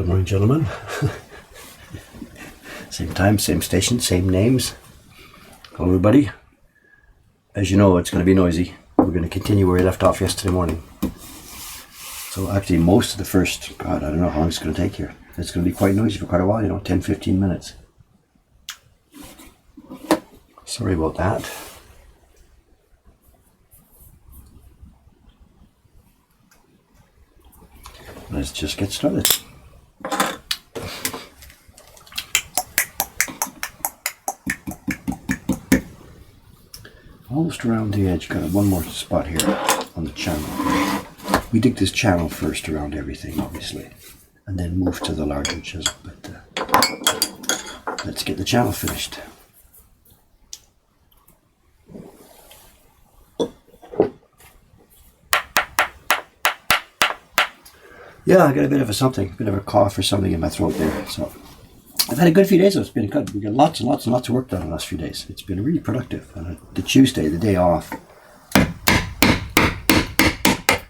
Good morning, gentlemen. Same time, same station, same names. Hello, everybody. As you know, it's going to be noisy. We're going to continue where we left off yesterday morning. So actually, most of the first, God, I don't know how long it's going to take here. It's going to be quite noisy for quite a while, 10, 15 minutes. Sorry about that. Let's just get started. Almost around the edge, got one more spot here on the channel. We dig this channel first around everything, obviously, and then move to the larger chisel, but let's get the channel finished. Yeah, I got a bit of a cough or something in my throat there, so I've had a good few days, though. It's been good. We got lots and lots and lots of work done in the last few days. It's been really productive. And the Tuesday, the day off,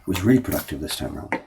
was really productive this time around.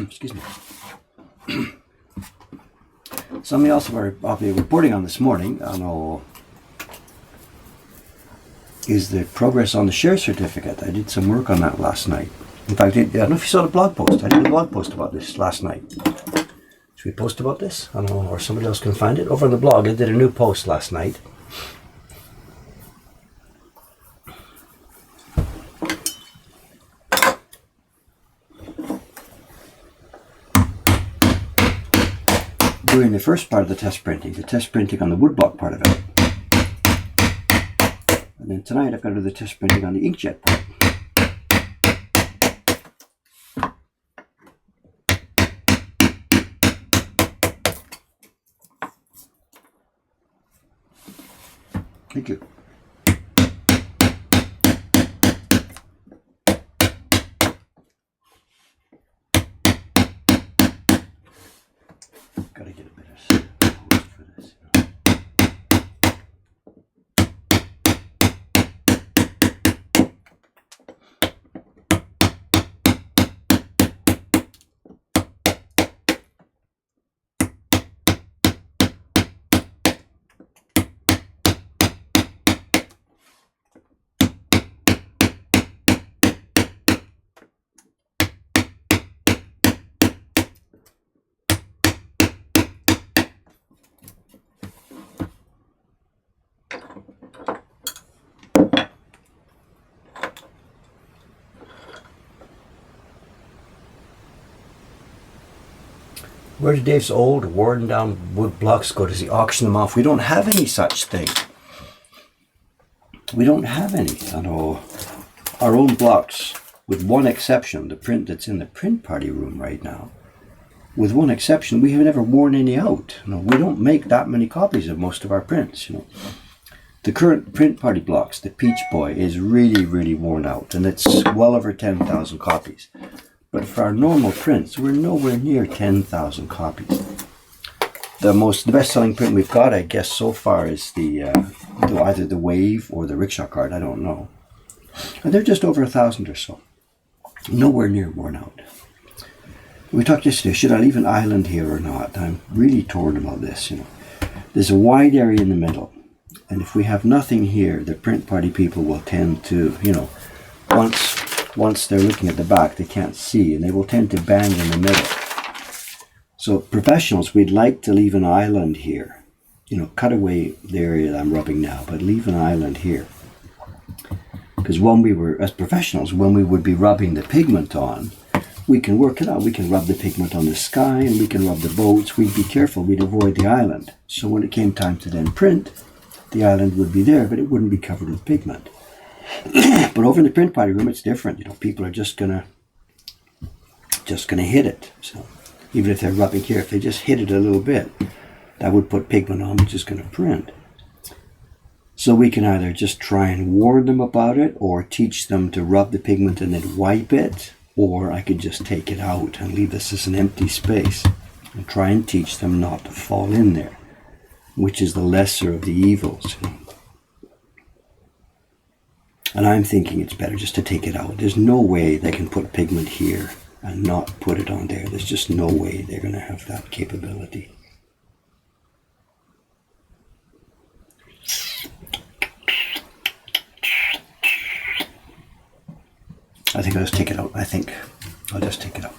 Excuse me. Something else I'll be reporting on this morning, is the progress on the share certificate. I did some work on that last night. In fact, I don't know if you saw the blog post. I did a blog post about this last night. Should we post about this? I don't know, or somebody else can find it. Over on the blog, I did a new post last night. Doing the first part of the test printing on the woodblock part of it. And then tonight I've got to do the test printing on the inkjet part. Thank you. Gotta get a bit of post for this. Where do Dave's old, worn down wood blocks go? Does he auction them off? We don't have any such thing. We don't have any. Our own blocks, with one exception, the print that's in the print party room right now, with one exception, we have never worn any out. We don't make that many copies of most of our prints. The current print party blocks, the Peach Boy, is really, really worn out, and it's well over 10,000 copies. But for our normal prints, we're nowhere near 10,000 copies. The best-selling print we've got, I guess, so far is either the Wave or the Rickshaw card. I don't know. And they're just over 1,000 or so. nowhere near worn out. We talked yesterday, should I leave an island here or not? I'm really torn about this, There's a wide area in the middle, and if we have nothing here, the print party people will tend to, once they're looking at the back, they can't see, and they will tend to bang in the middle. So professionals, we'd like to leave an island here. Cut away the area that I'm rubbing now, but leave an island here. Because as professionals, when we would be rubbing the pigment on, we can work it out. We can rub the pigment on the sky, and we can rub the boats. We'd be careful. We'd avoid the island. So when it came time to then print, the island would be there, but it wouldn't be covered with pigment. But over in the print party room, it's different. People are just gonna hit it. So even if they're rubbing here, if they just hit it a little bit, that would put pigment on, which is going to print. So we can either just try and warn them about it, or teach them to rub the pigment and then wipe it, or I could just take it out and leave this as an empty space and try and teach them not to fall in there, which is the lesser of the evils. And I'm thinking it's better just to take it out. There's no way they can put pigment here and not put it on there. There's just no way they're going to have that capability. I think I'll just take it out. I'll just take it out.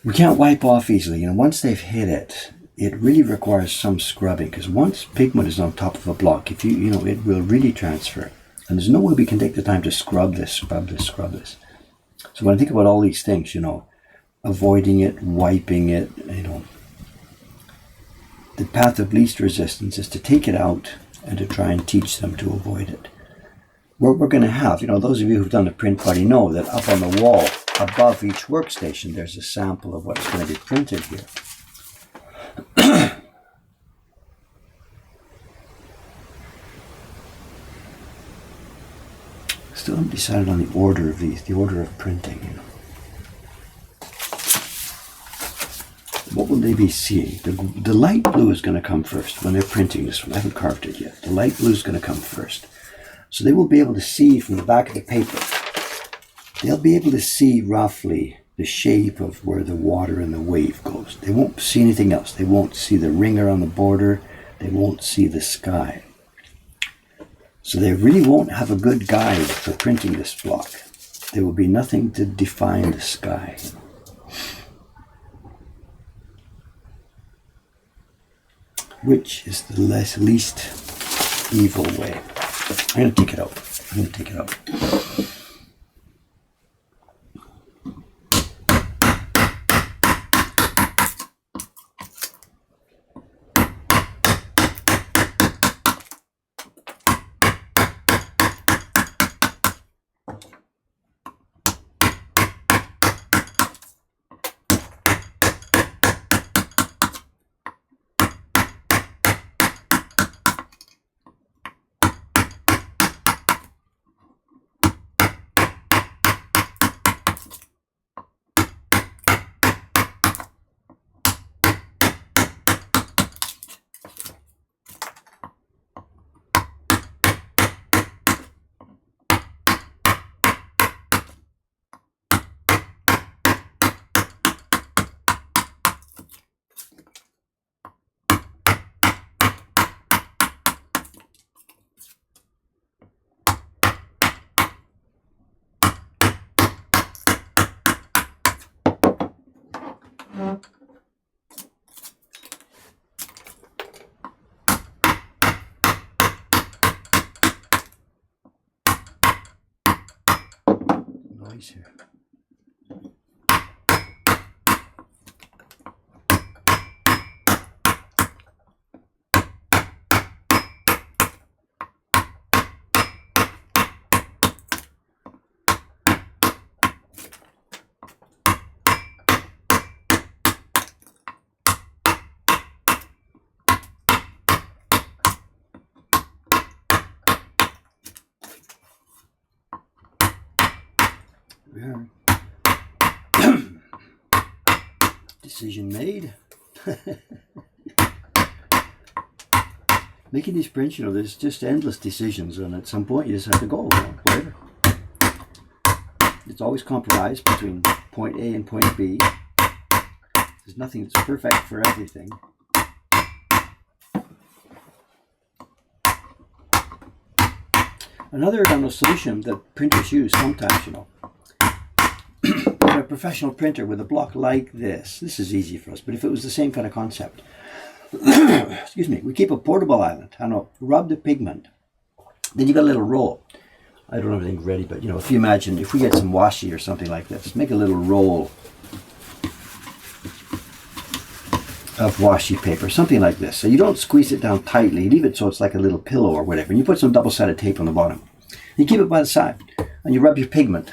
We can't wipe off easily. Once they've hit it, it really requires some scrubbing, because once pigment is on top of a block, it will really transfer. And there's no way we can take the time to scrub this. So when I think about all these things, avoiding it, wiping it, the path of least resistance is to take it out and to try and teach them to avoid it. What we're going to have, those of you who've done the print party know that up on the wall above each workstation, there's a sample of what's going to be printed here. Still haven't decided on the order of these, the order of printing. What will they be seeing? The light blue is going to come first when they're printing this one. I haven't carved it yet. The light blue is going to come first. So they will be able to see from the back of the paper. They'll be able to see roughly the shape of where the water and the wave goes. They won't see anything else. They won't see the ringer on the border. They won't see the sky. So they really won't have a good guide for printing this block. There will be nothing to define the sky. Which is the least evil way. I'm going to take it out. Noise here. Decision made. Making these prints, there's just endless decisions, and at some point you just have to go, whatever. It's always compromise between point A and point B. There's nothing that's perfect for everything. Another solution that printers use sometimes, a professional printer with a block like this is easy for us, but if it was the same kind of concept, excuse me, we keep a portable island, rub the pigment, then you got a little roll. I don't have everything ready, but if you imagine, if we get some washi or something like this, make a little roll of washi paper, something like this. So you don't squeeze it down tightly, leave it so it's like a little pillow or whatever, and you put some double-sided tape on the bottom. You keep it by the side, and you rub your pigment.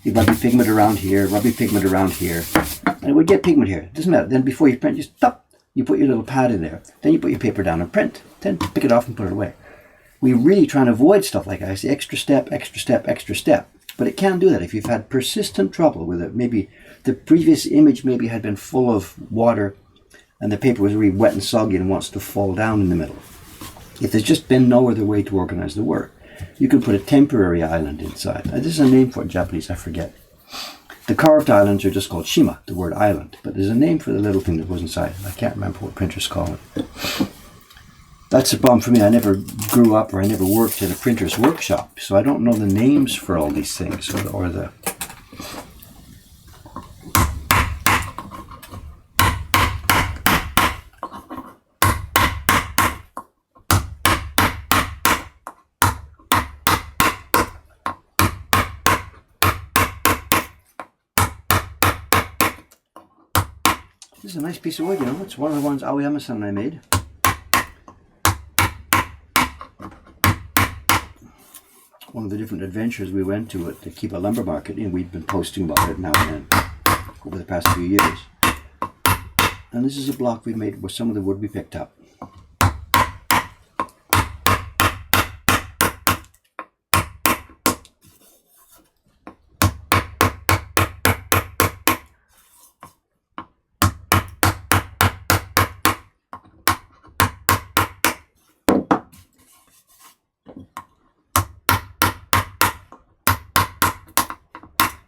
You rub your pigment around here, rub your pigment around here, and it would get pigment here. It doesn't matter. Then before you print, just stop. You put your little pad in there. Then you put your paper down and print. Then pick it off and put it away. We really try and avoid stuff like that. I say extra step, extra step, extra step. But it can do that if you've had persistent trouble with it. Maybe the previous image had been full of water and the paper was really wet and soggy and wants to fall down in the middle. If there's just been no other way to organize the work, you can put a temporary island inside. Now, this is a name for it in Japanese, I forget. The carved islands are just called shima, the word island. But there's a name for the little thing that goes inside. I can't remember what printers call it. That's a problem for me. I never grew up or I never worked in a printer's workshop, so I don't know the names for all these things or the This is a nice piece of wood, It's one of the ones Aoyama-san and I made. One of the different adventures we went to at the Kiba Lumber Market, and we've been posting about it now and then over the past few years. And this is a block we made with some of the wood we picked up.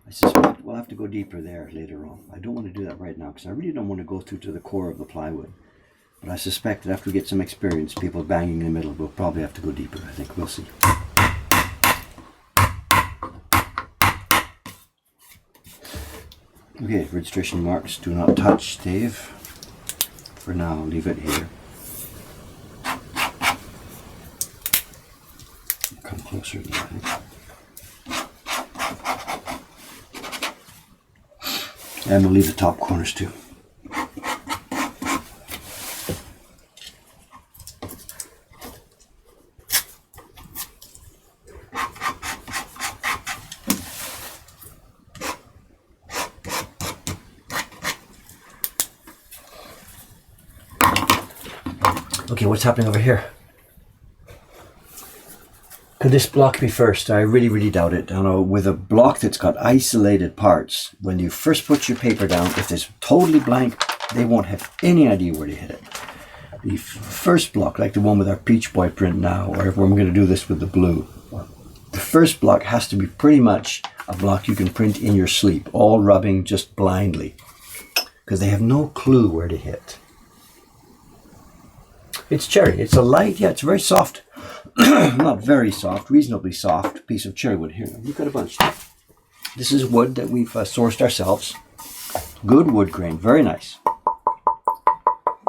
I suspect we'll have to go deeper there later on. I don't want to do that right now because I really don't want to go through to the core of the plywood. But I suspect that after we get some experience, people banging in the middle, we'll probably have to go deeper. I think we'll see. Okay, registration marks do not touch, Dave. For now, leave it here. Come closer to that. And we'll leave the top corners too. Okay, what's happening over here? Could this block be first? I really doubt it. With a block that's got isolated parts, when you first put your paper down, if it's totally blank, they won't have any idea where to hit it. The first block, like the one with our Peach Boy print now, or if we're going to do this with the blue, the first block has to be pretty much a block you can print in your sleep, all rubbing just blindly, because they have no clue where to hit. It's cherry. It's a light, it's very soft. Not very soft, reasonably soft piece of cherry wood. Here, we've got a bunch. This is wood that we've sourced ourselves. Good wood grain, very nice.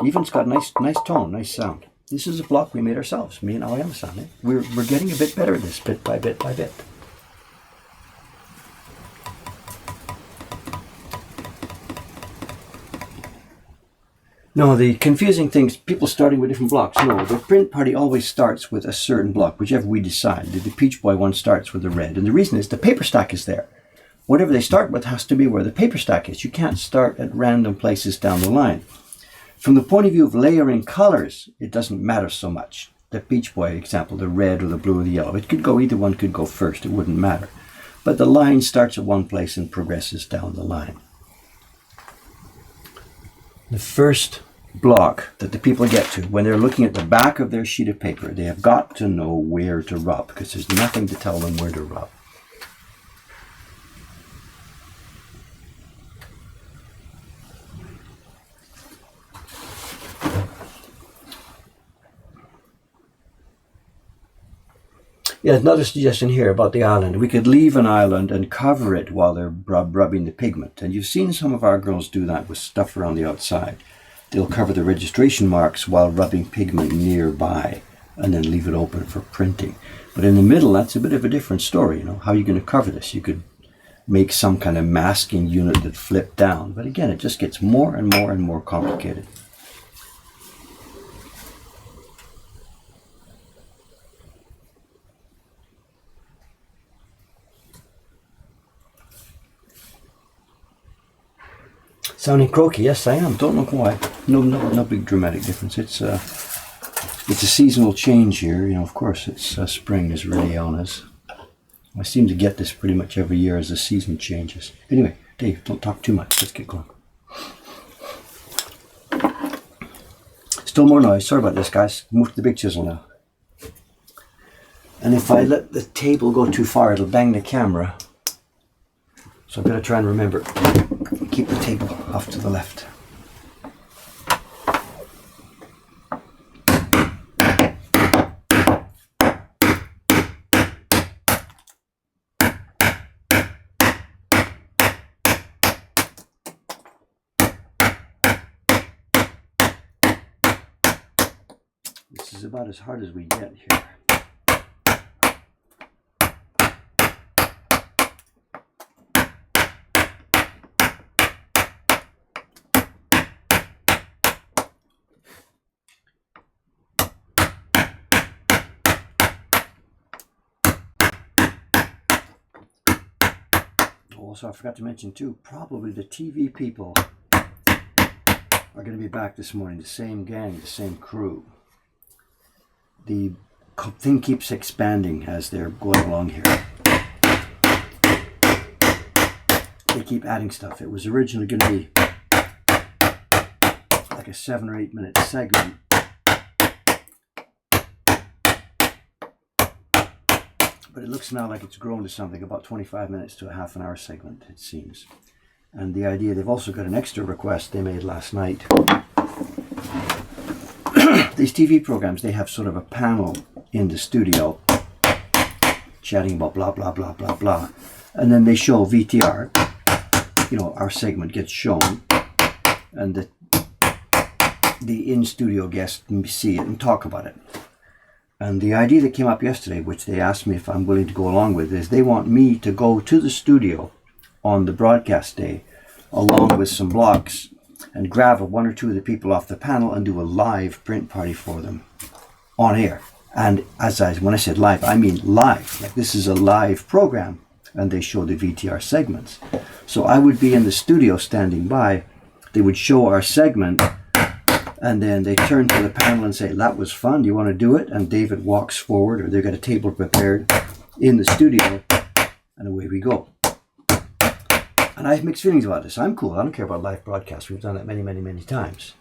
Even it's got nice tone, nice sound. This is a block we made ourselves, me and Aoyama-san. We're getting a bit better at this, bit by bit by bit. No, the confusing things, people starting with different blocks. No, the print party always starts with a certain block, whichever we decide. The Peach Boy one starts with the red. And the reason is the paper stack is there. Whatever they start with has to be where the paper stack is. You can't start at random places down the line. From the point of view of layering colors, it doesn't matter so much. The Peach Boy example, the red or the blue or the yellow, it could go, either one could go first, it wouldn't matter. But the line starts at one place and progresses down the line. The first block that the people get to when they're looking at the back of their sheet of paper. They have got to know where to rub, because there's nothing to tell them where to rub. Yeah, another suggestion here about the island. We could leave an island and cover it while they're rubbing the pigment. And you've seen some of our girls do that with stuff around the outside. They'll cover the registration marks while rubbing pigment nearby and then leave it open for printing. But in the middle, that's a bit of a different story. You know, how are you going to cover this? You could make some kind of masking unit that flipped down. But again, it just gets more and more and more complicated. Sounding croaky, yes I am. Don't know why. No big dramatic difference. It's a seasonal change here. You know, of course, it's spring is really on us. I seem to get this pretty much every year as the season changes. Anyway, Dave, don't talk too much. Let's get going. Still more noise. Sorry about this, guys. Move to the big chisel now. And if I let the table go too far, it'll bang the camera. So I'm going to try and remember, keep the table off to the left. This is about as hard as we get here. Also, I forgot to mention too, probably the TV people are going to be back this morning. The same gang, the same crew. The thing keeps expanding as they're going along here. They keep adding stuff. It was originally going to be like a 7 or 8 minute segment. But it looks now like it's grown to something about 25 minutes to a half an hour segment, it seems. And the idea, they've also got an extra request they made last night. These TV programs, they have sort of a panel in the studio chatting about blah, blah, blah, blah, blah. And then they show VTR. You know, our segment gets shown. And the in-studio guests see it and talk about it. And the idea that came up yesterday, which they asked me if I'm willing to go along with, is they want me to go to the studio on the broadcast day, along with some blocks, and grab one or two of the people off the panel and do a live print party for them on air. And when I said live, I mean live. Like, this is a live program, and they show the VTR segments. So I would be in the studio standing by. They would show our segment, and then they turn to the panel and say, that was fun, do you want to do it? And David walks forward, or they've got a table prepared in the studio, and away we go. And I have mixed feelings about this. I'm cool, I don't care about live broadcasts. We've done that many, many, many times.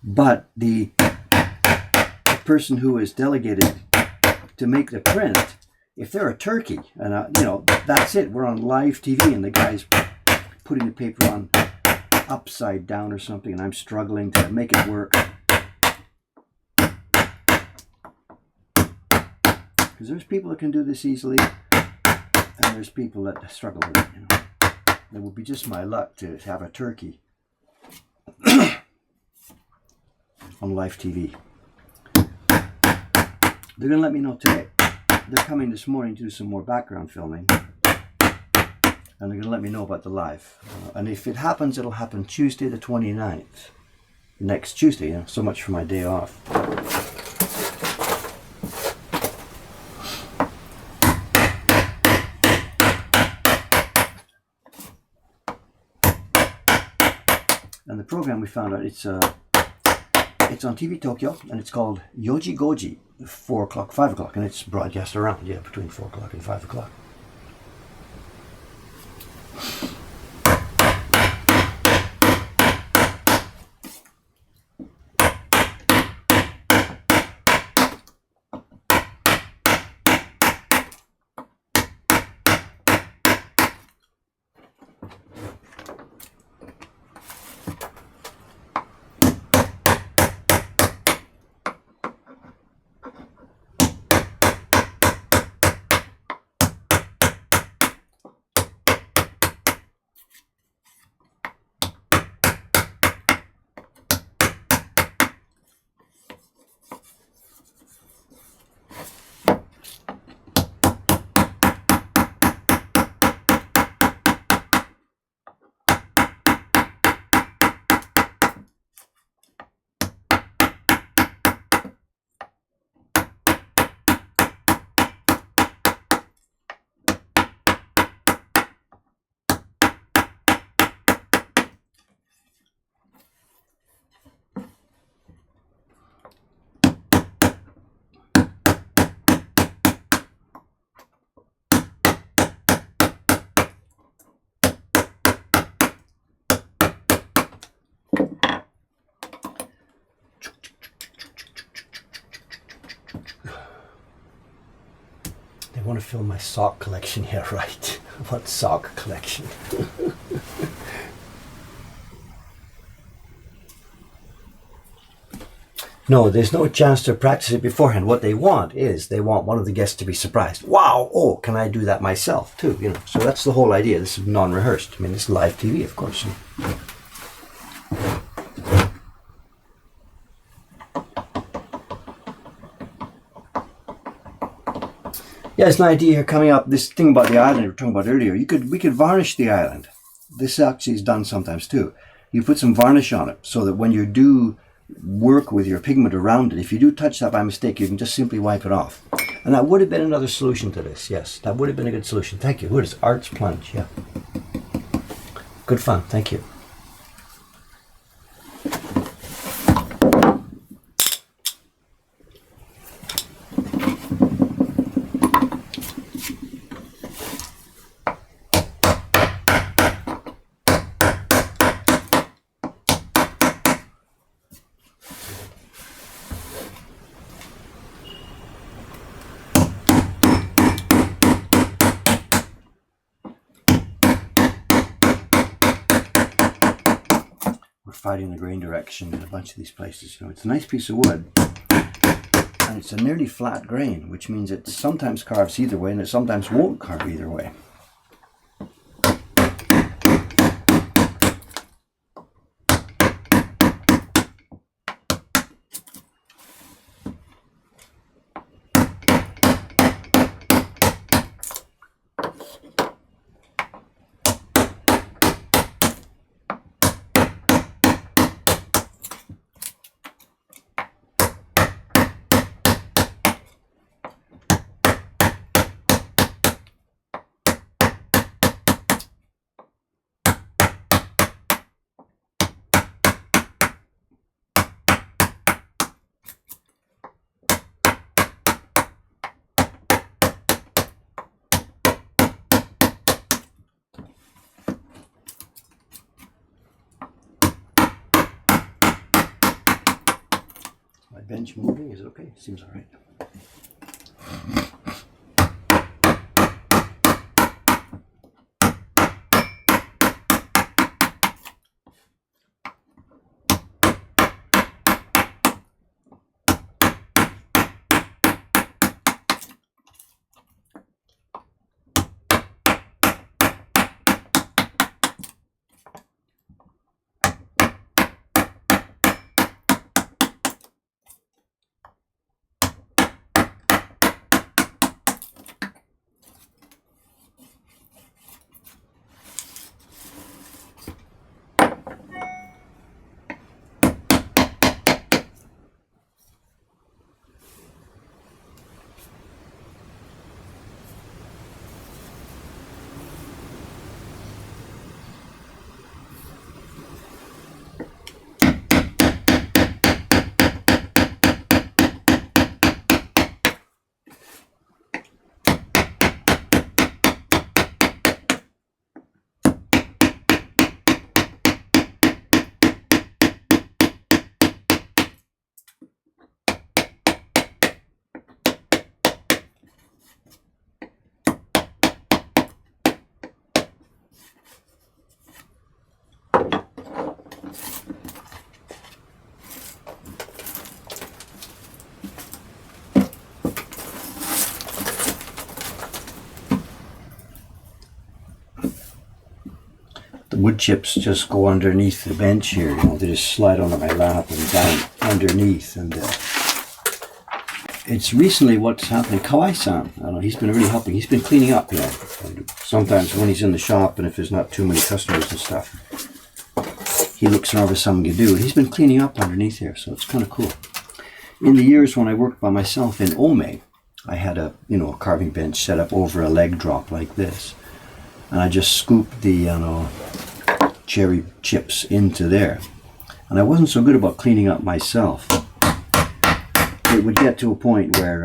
But the person who is delegated to make the print, if they're a turkey, and you know, that's it, we're on live TV, and the guy's putting the paper on upside down or something, and I'm struggling to make it work. Because there's people that can do this easily, and there's people that struggle with it, you know. It would be just my luck to have a turkey on live TV. They're going to let me know today. They're coming this morning to do some more background filming. And they're going to let me know about the live. And if it happens, it'll happen Tuesday the 29th. Next Tuesday, you know, so much for my day off. And the program, we found out, it's on TV Tokyo, and it's called Yoji Goji, 4 o'clock, 5 o'clock, and it's broadcast around, yeah, between 4 o'clock and 5 o'clock. want to fill my sock collection. Yeah, right. What sock collection? No, there's no chance to practice it beforehand. What they want is they want one of the guests to be surprised. Wow, oh, can I do that myself too? You know, so that's the whole idea. This is non-rehearsed. I mean, this is live TV, of course. Yeah, it's an idea here coming up. This thing about the island we were talking about earlier. We could varnish the island. This actually is done sometimes too. You put some varnish on it so that when you do work with your pigment around it, if you do touch that by mistake, you can just simply wipe it off. And that would have been another solution to this. Yes, that would have been a good solution. Thank you. What is Art's Plunge? Yeah. Good fun. Thank you. Fighting the grain direction in a bunch of these places. You know, it's a nice piece of wood, and it's a nearly flat grain, which means it sometimes carves either way, and it sometimes won't carve either way. My bench moving, is it okay? Seems all right. The wood chips just go underneath the bench here. You know, they just slide onto my lap and down underneath. And it's recently what's happening. Kawai-san, I don't know, he's been really helping. He's been cleaning up, you know. And sometimes when he's in the shop and if there's not too many customers and stuff, he looks around for something to do. He's been cleaning up underneath here, so it's kind of cool. In the years when I worked by myself in Ome, I had a carving bench set up over a leg drop like this, and I just scooped the cherry chips into there. And I wasn't so good about cleaning up myself. It would get to a point where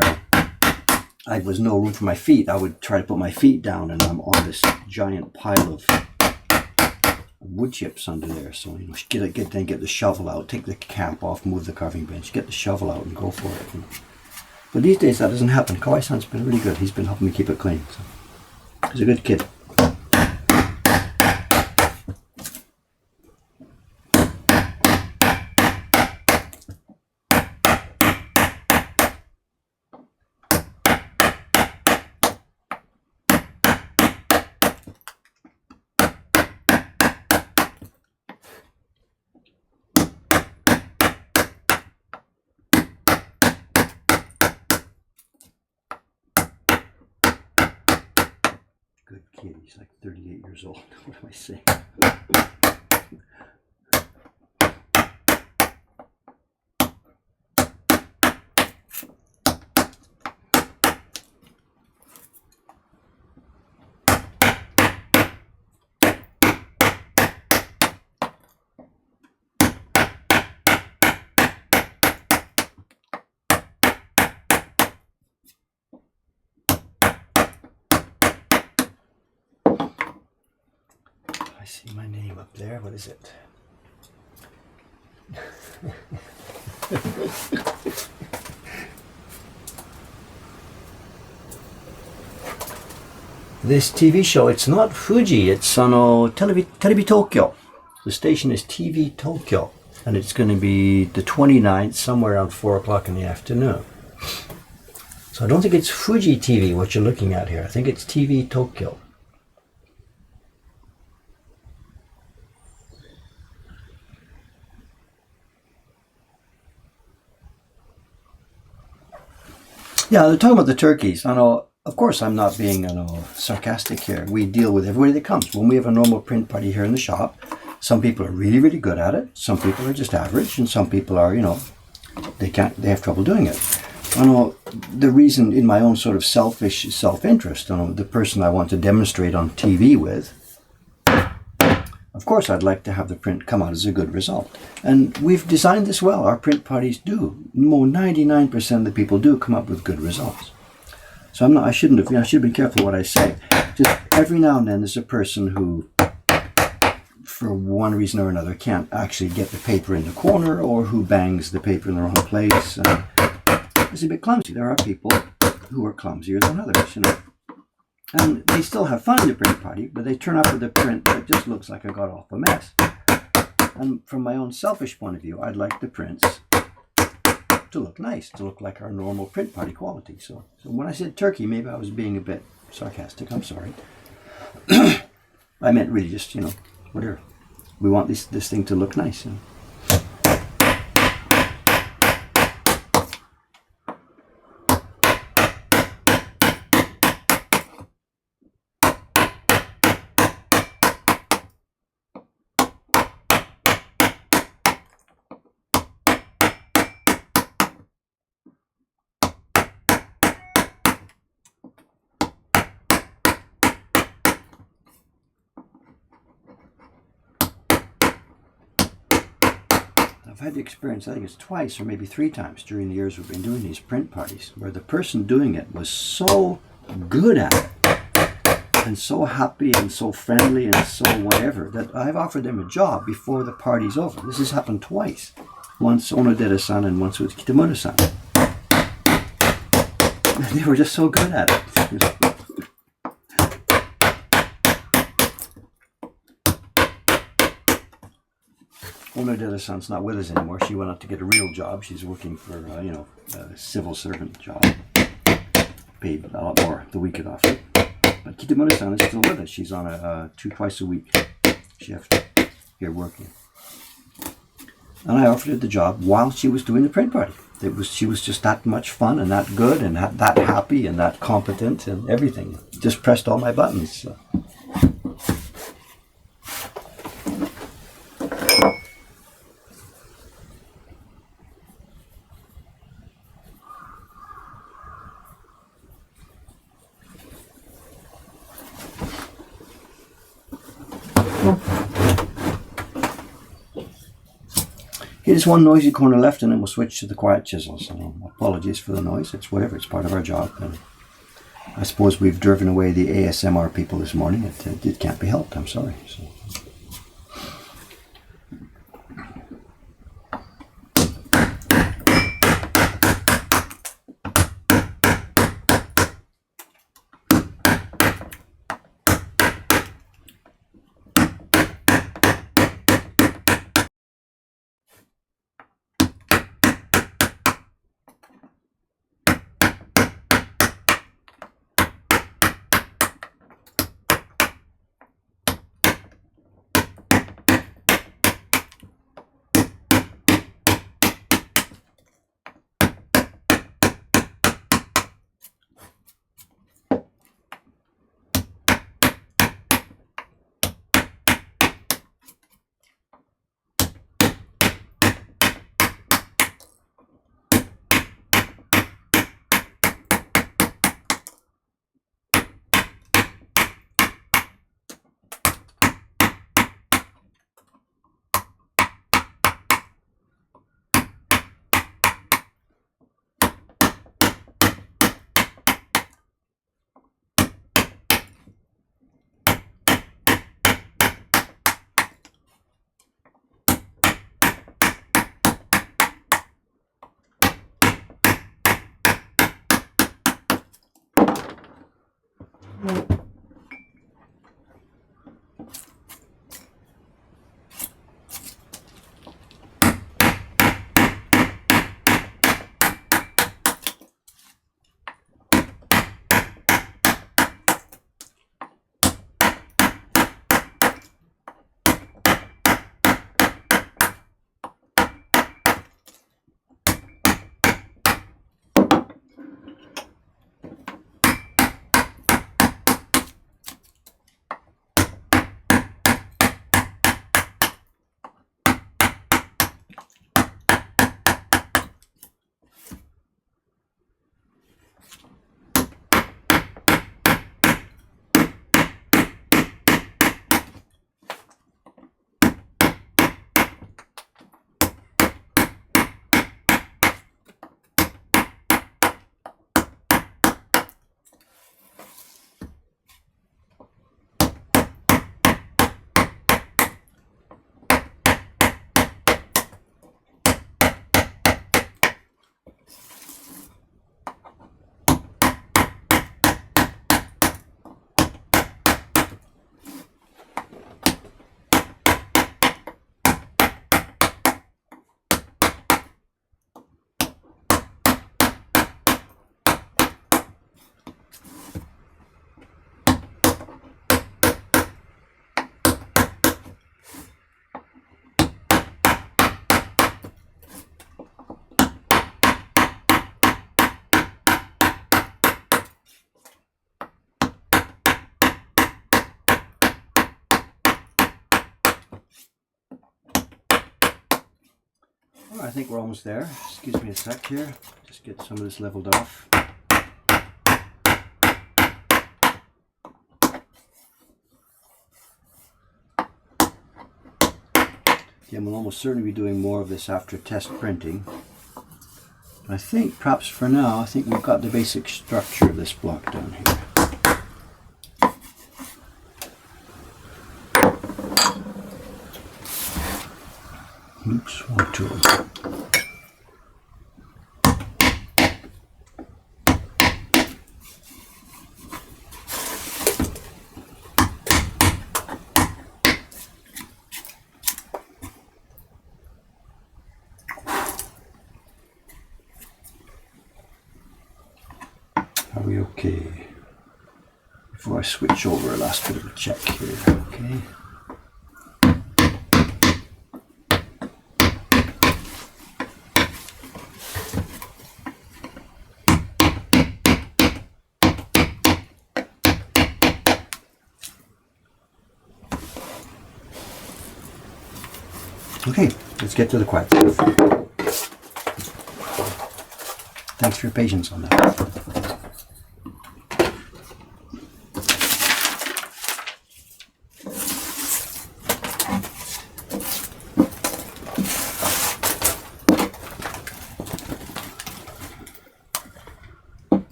I was no room for my feet. I would try to put my feet down, and I'm on this giant pile of wood chips under there. So get the shovel out, take the cap off, move the carving bench, get the shovel out, and go for it. But these days that doesn't happen. Kawai-san's been really good. He's been helping me keep it clean. So he's a good kid. Good kid. He's like 38 years old. What am I saying? I see my name up there. What is it? This TV show, it's not Fuji, it's Telebi Tokyo. The station is TV Tokyo, and it's going to be the 29th, somewhere around 4 o'clock in the afternoon. So I don't think it's Fuji TV, what you're looking at here. I think it's TV Tokyo. Yeah, they're talking about the turkeys. I know, of course, I'm not being sarcastic here. We deal with everybody that comes. When we have a normal print party here in the shop, some people are really, really good at it. Some people are just average, and some people are, they have trouble doing it. I know the reason, in my own sort of selfish self-interest, the person I want to demonstrate on TV with, of course, I'd like to have the print come out as a good result. And we've designed this well. Our print parties do. 99% of the people do come up with good results. So I should have been careful what I say. Just every now and then there's a person who, for one reason or another, can't actually get the paper in the corner, or who bangs the paper in the wrong place. It's a bit clumsy. There are people who are clumsier than others, And they still have fun in the print party, but they turn up with a print that just looks like a god-awful mess. And from my own selfish point of view, I'd like the prints to look nice, to look like our normal print party quality. So when I said turkey, maybe I was being a bit sarcastic. I'm sorry. I meant really just, whatever. We want this thing to look nice. I've had the experience, I think it's twice or maybe 3 times during the years we've been doing these print parties, where the person doing it was so good at it and so happy and so friendly and so whatever that I've offered them a job before the party's over. This has happened twice. Once Onodera-san and once with Kitamura-san. They were just so good at it. Onodera-san's not with us anymore. She went out to get a real job. She's working for, a civil servant job. Paid a lot more the week it offered. But Kitamura-san is still with us. She's on a twice a week shift here working. And I offered her the job while she was doing the print party. She was just that much fun and that good and that happy and that competent and everything. Just pressed all my buttons. So. Here's one noisy corner left, and then we'll switch to the quiet chisels. Apologies for the noise. It's whatever. It's part of our job. And I suppose we've driven away the ASMR people this morning. It can't be helped. I'm sorry. So. think we're almost there. Excuse me a sec here. Just get some of this leveled off. Again, we'll almost certainly be doing more of this after test printing. I think perhaps for now, I think we've got the basic structure of this block down here. Oops, one tool. Are we okay? Before I switch over, last bit of a check here, okay? Okay, let's get to the quiet stuff. Thanks for your patience on that.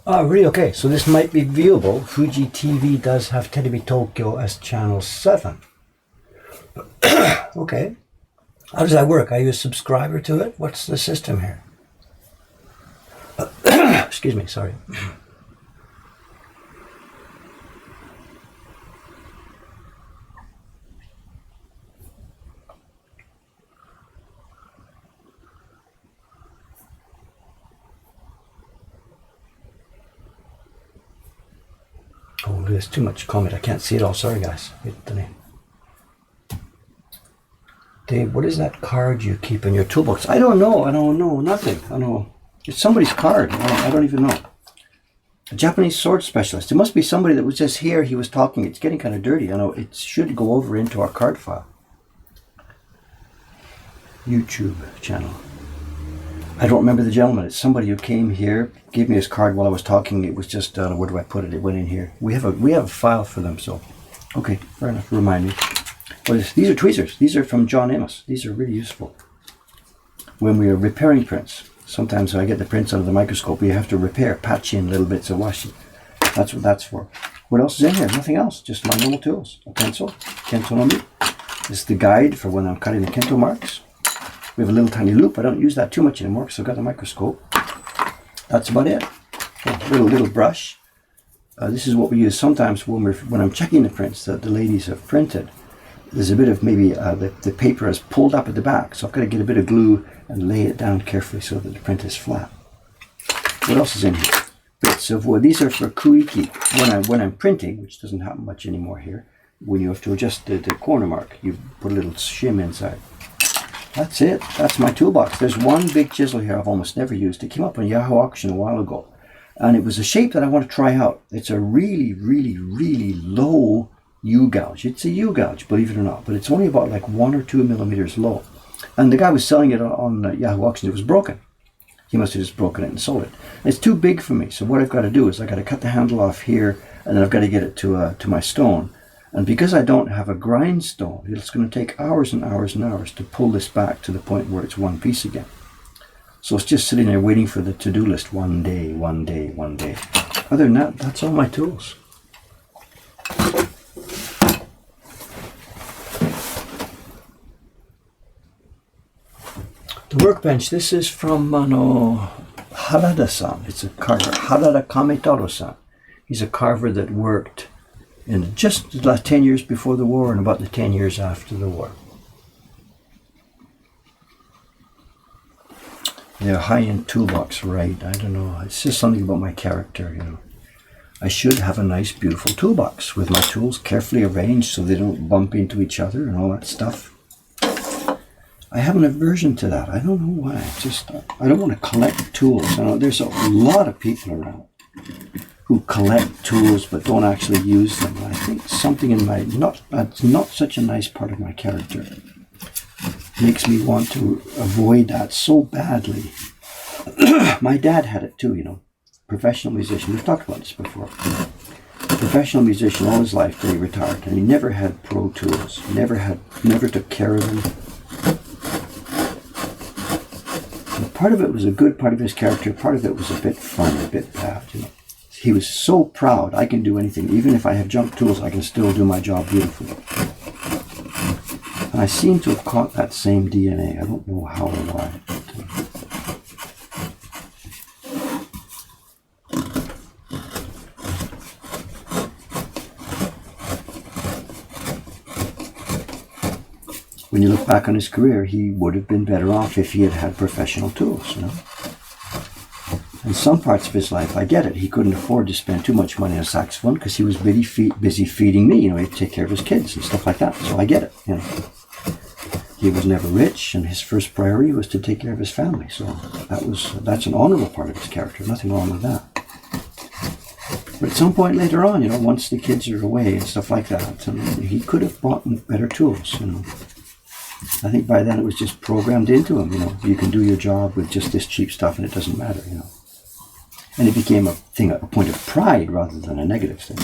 Oh, really? Okay, so this might be viewable. Fuji TV does have Terebi Tokyo as channel 7. Okay. How does that work? Are you a subscriber to it? What's the system here? Excuse me, sorry. Oh, there's too much comment. I can't see it all. Sorry, guys. Dave, what is that card you keep in your toolbox? I don't know. I don't know. Nothing. I don't know. It's somebody's card. I don't even know. A Japanese sword specialist. It must be somebody that was just here. He was talking. It's getting kind of dirty. I know. It should go over into our card file. YouTube channel. I don't remember the gentleman. It's somebody who came here, gave me his card while I was talking. It was just, where do I put it? It went in here. We have a file for them, so. Okay, fair enough. Remind me. These are tweezers. These are from John Amos. These are really useful. When we are repairing prints, sometimes when I get the prints under the microscope, we have to repair, patch in little bits of washi. That's what that's for. What else is in here? Nothing else. Just my normal tools. A pencil, Kento no Mi. This is the guide for when I'm cutting the Kento marks. We have a little tiny loop. I don't use that too much anymore because I've got the microscope. That's about it. Okay, little brush. This is what we use sometimes when I'm checking the prints that the ladies have printed. There's a bit of maybe the paper is pulled up at the back, so I've got to get a bit of glue and lay it down carefully so that the print is flat. What else is in here? Bits of wood. These are for kuiki. When I'm printing, which doesn't happen much anymore here, when you have to adjust the corner mark, you put a little shim inside. That's it. That's my toolbox. There's one big chisel here I've almost never used. It came up on Yahoo Auction a while ago. And it was a shape that I want to try out. It's a really, really, really low U-gouge. It's a U-gouge, believe it or not. But it's only about like 1 or 2 millimeters low. And the guy was selling it on Yahoo Auction. It was broken. He must have just broken it and sold it. And it's too big for me. So what I've got to do is I've got to cut the handle off here. And then I've got to get it to my stone. And because I don't have a grindstone, it's going to take hours and hours and hours to pull this back to the point where it's one piece again. So it's just sitting there waiting for the to-do list one day, one day, one day. Other than that, that's all my tools. The workbench, this is from Harada-san. It's a carver, Harada Kametaro-san. He's a carver that worked in just the last 10 years before the war and about the 10 years after the war. Yeah, high-end toolbox, right. I don't know. It's just something about my character, you know. I should have a nice, beautiful toolbox with my tools carefully arranged so they don't bump into each other and all that stuff. I have an aversion to that. I don't know why. I don't want to collect tools. You know, there's a lot of people around who collect tools but don't actually use them. I think something in that's not such a nice part of my character. Makes me want to avoid that so badly. My dad had it too, you know. Professional musician. We've talked about this before. Professional musician all his life till he retired, and he never had pro tools. Never took care of them. And part of it was a good part of his character. Part of it was a bit fun, a bit bad. You know, he was so proud. I can do anything, even if I have junk tools. I can still do my job beautifully. And I seem to have caught that same DNA. I don't know how or why. When you look back on his career, he would have been better off if he had had professional tools, you know. In some parts of his life, I get it. He couldn't afford to spend too much money on a saxophone because he was busy feeding me. You know, he had to take care of his kids and stuff like that. So I get it, you know. He was never rich, and his first priority was to take care of his family. So that's an honorable part of his character. Nothing wrong with that. But at some point later on, you know, once the kids are away and stuff like that, he could have bought better tools, you know. I think by then it was just programmed into him, you know. You can do your job with just this cheap stuff and it doesn't matter, you know. And it became a point of pride rather than a negative thing.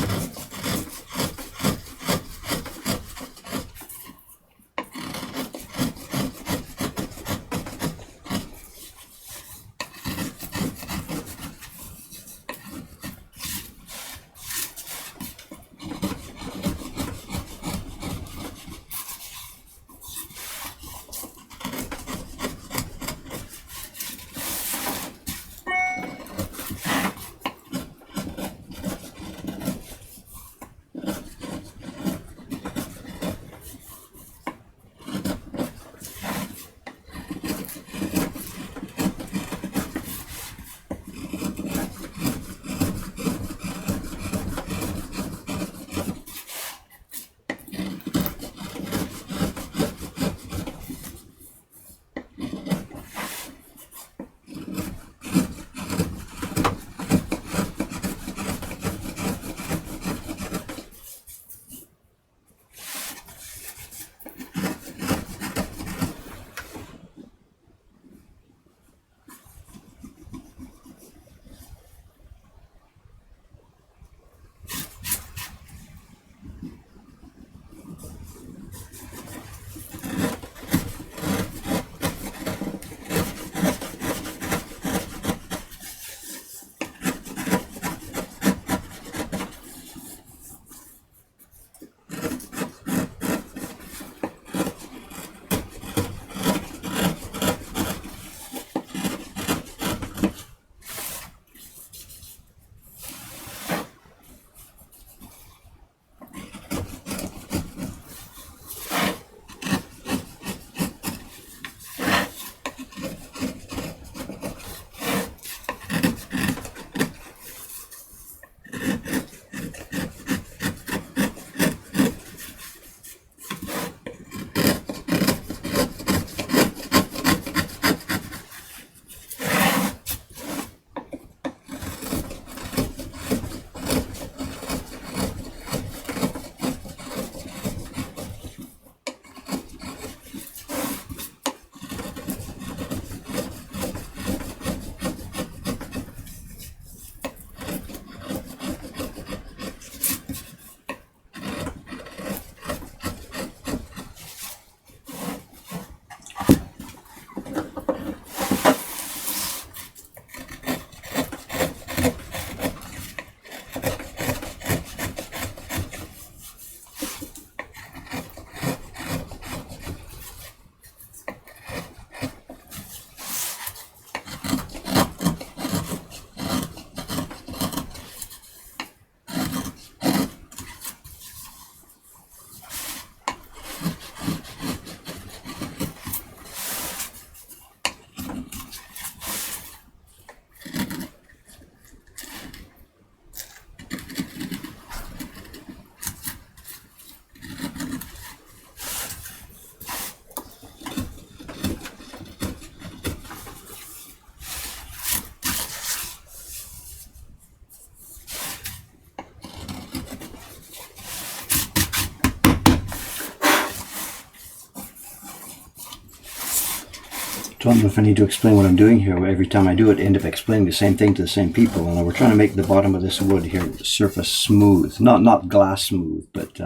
Don't know if I need to explain what I'm doing here. Every time I do it, I end up explaining the same thing to the same people. And we're trying to make the bottom of this wood here surface smooth. Not glass smooth, but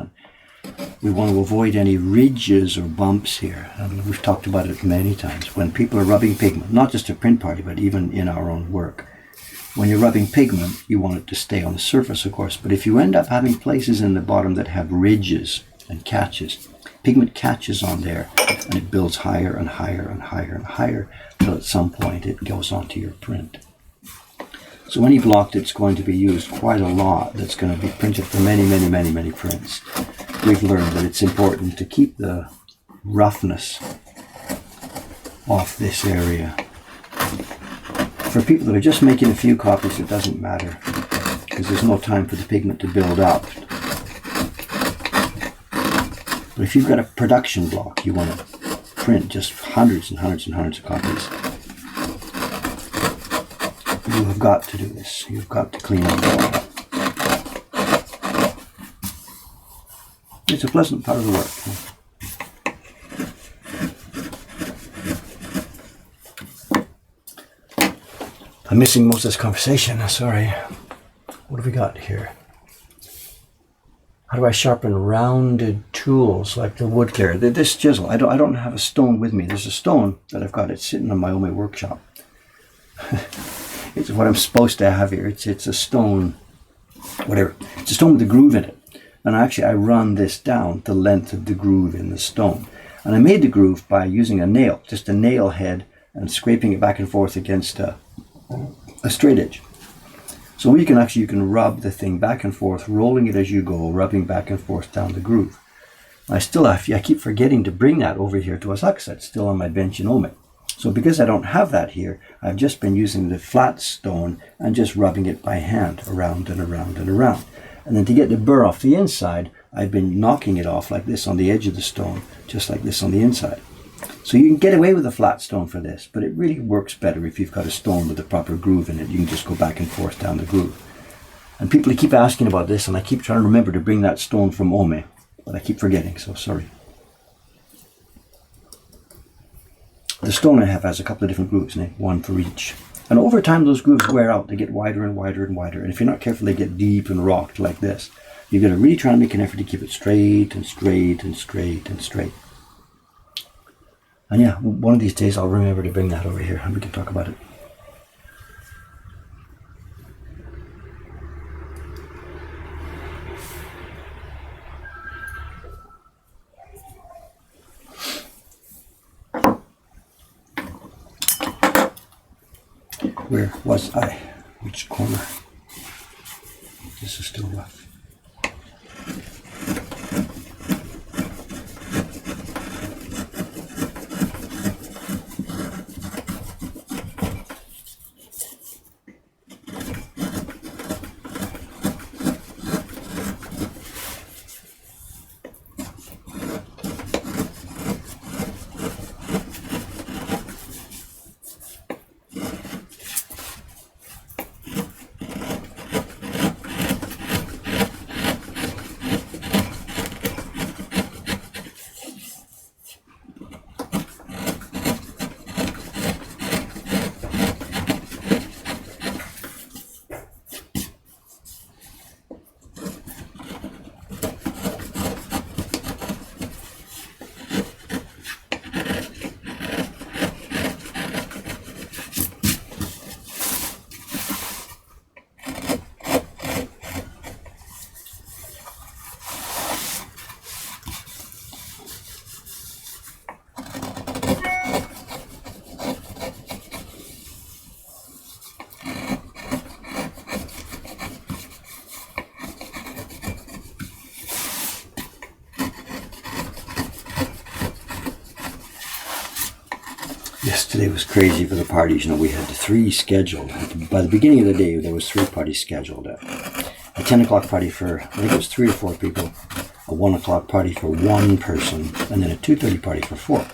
we want to avoid any ridges or bumps here. And we've talked about it many times. When people are rubbing pigment, not just a print party, but even in our own work. When you're rubbing pigment, you want it to stay on the surface, of course. But if you end up having places in the bottom that have ridges and catches, pigment catches on there and it builds higher and higher and higher and higher until at some point it goes onto your print. So any block that's going to be used quite a lot, that's going to be printed for many, many, many, many prints, we've learned that it's important to keep the roughness off this area. For people that are just making a few copies, it doesn't matter because there's no time for the pigment to build up. But if you've got a production block, you want to print just hundreds and hundreds and hundreds of copies. You have got to do this. You've got to clean up the water. It's a pleasant part of the work. I'm missing most of this conversation. Sorry. What have we got here? How do I sharpen rounded tools like the wood clearer? This chisel, I don't have a stone with me. There's a stone that I've got. It's sitting in my Ome workshop. It's what I'm supposed to have here. It's a stone, whatever. It's a stone with a groove in it. And actually I run this down the length of the groove in the stone. And I made the groove by using a nail, just a nail head, and scraping it back and forth against a straight edge. So you can rub the thing back and forth, rolling it as you go, rubbing back and forth down the groove. I keep forgetting to bring that over here to Osaka. It's still on my bench in Ome. So because I don't have that here, I've just been using the flat stone and just rubbing it by hand around and around and around. And then to get the burr off the inside, I've been knocking it off like this on the edge of the stone, just like this on the inside. So you can get away with a flat stone for this, but it really works better if you've got a stone with a proper groove in it. You can just go back and forth down the groove. And people keep asking about this, and I keep trying to remember to bring that stone from Ome, but I keep forgetting, so sorry. The stone I have has a couple of different grooves, one for each. And over time those grooves wear out. They get wider and wider and wider. And if you're not careful, they get deep and rocked like this. You've got to really try and make an effort to keep it straight and straight and straight and straight. And yeah, one of these days I'll remember to bring that over here and we can talk about it. Where was I? Which corner? This is still rough. Yesterday was crazy for the parties. We had 3 scheduled. By the beginning of the day, there was 3 parties scheduled. A 10 o'clock party for, I think it was 3 or 4 people, a 1 o'clock party for 1 person, and then a 2:30 party for 4.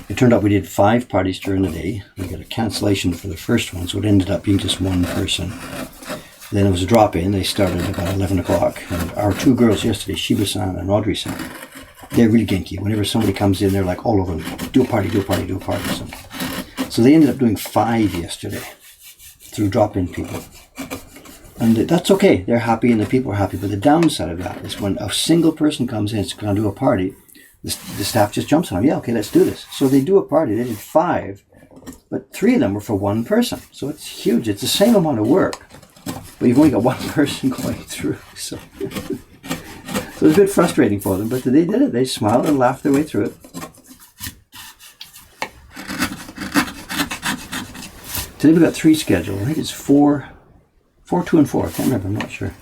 It turned out we did 5 parties during the day. We got a cancellation for the first one, so it ended up being just 1 person. Then it was a drop-in. They started about 11 o'clock. And our 2 girls yesterday, Shiba-san and Audrey-san, they're really genki. Whenever somebody comes in, they're like all over them. Do a party, do a party, do a party. So So they ended up doing 5 yesterday through drop-in people. And that's okay. They're happy and the people are happy. But the downside of that is when a single person comes in, it's going to do a party, the staff just jumps on them. Yeah, okay, let's do this. So they do a party. They did 5, but 3 of them were for one person. So it's huge. It's the same amount of work, but you've only got one person going through. So, so it's a bit frustrating for them, but they did it. They smiled and laughed their way through it. Today we've got 3 scheduled. I think it's 4, 2, and 4. I can't remember. I'm not sure.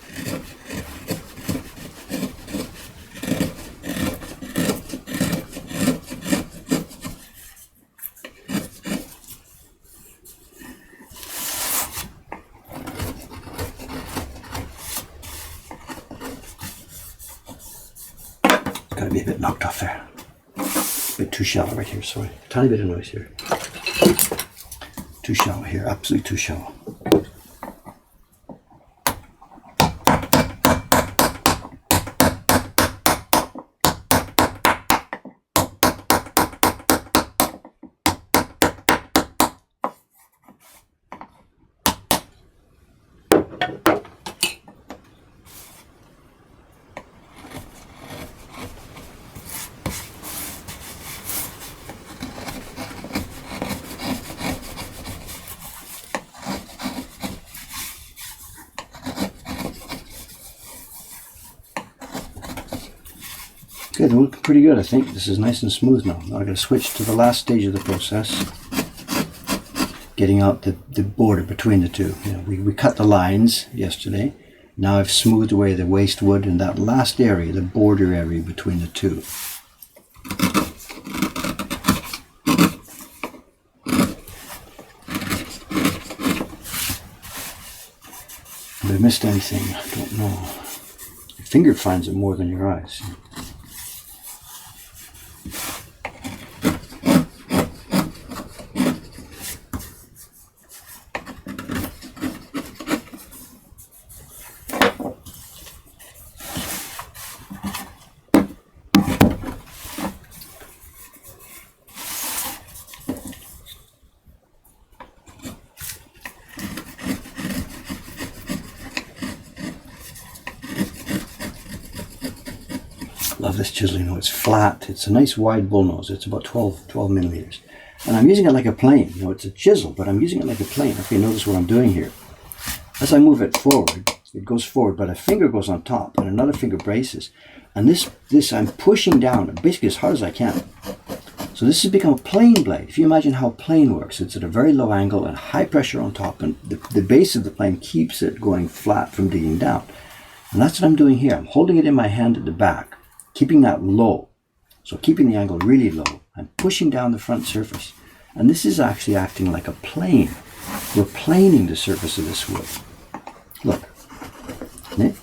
Got to be a bit knocked off there. A bit too shallow right here. Sorry. Tiny bit of noise here. Too shallow here. Absolutely too shallow. Good, they're looking pretty good, I think. This is nice and smooth now. Now I'm going to switch to the last stage of the process. Getting out the border between the two. You know, we cut the lines yesterday. Now I've smoothed away the waste wood and that last area, the border area between the two. Have I missed anything? I don't know. Your finger finds it more than your eyes. Love this chiseling. You know, it's flat. It's a nice wide bullnose. It's about 12 millimeters. And I'm using it like a plane. You know, it's a chisel, but I'm using it like a plane. Okay, notice what I'm doing here. As I move it forward, it goes forward, but a finger goes on top and another finger braces. And this I'm pushing down basically as hard as I can. So this has become a plane blade. If you imagine how a plane works, it's at a very low angle and high pressure on top, and the base of the plane keeps it going flat from digging down. And that's what I'm doing here. I'm holding it in my hand at the back, keeping that low. So keeping the angle really low. I'm pushing down the front surface. And this is actually acting like a plane. We're planing the surface of this wood. Look. Nick?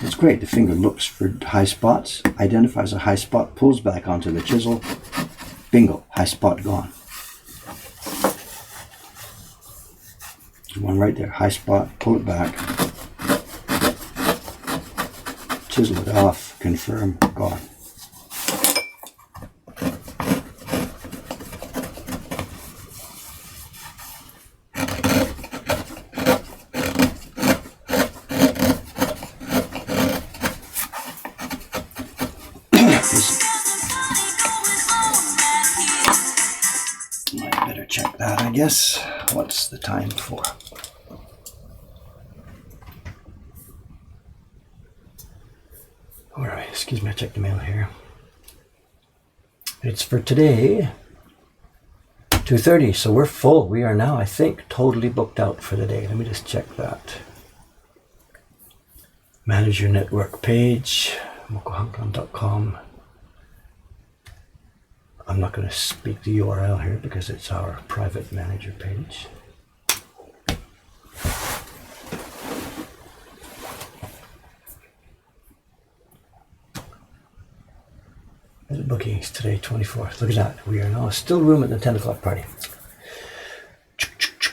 It's great. The finger looks for high spots, identifies a high spot, pulls back onto the chisel. Bingo, high spot gone. There's one right there, high spot, pull it back. Chisel it off, confirm, gone. Might better check that, I guess. What's the time for? Alright, excuse me, I checked the mail here. It's for today, 2:30, so we're full. We are now, I think, totally booked out for the day. Let me just check that. Manage your network page, mokuhankan.com. I'm not going to speak the URL here because it's our private manager page. Bookings today, 24th. Look at that. We are now still room at the 10 o'clock party.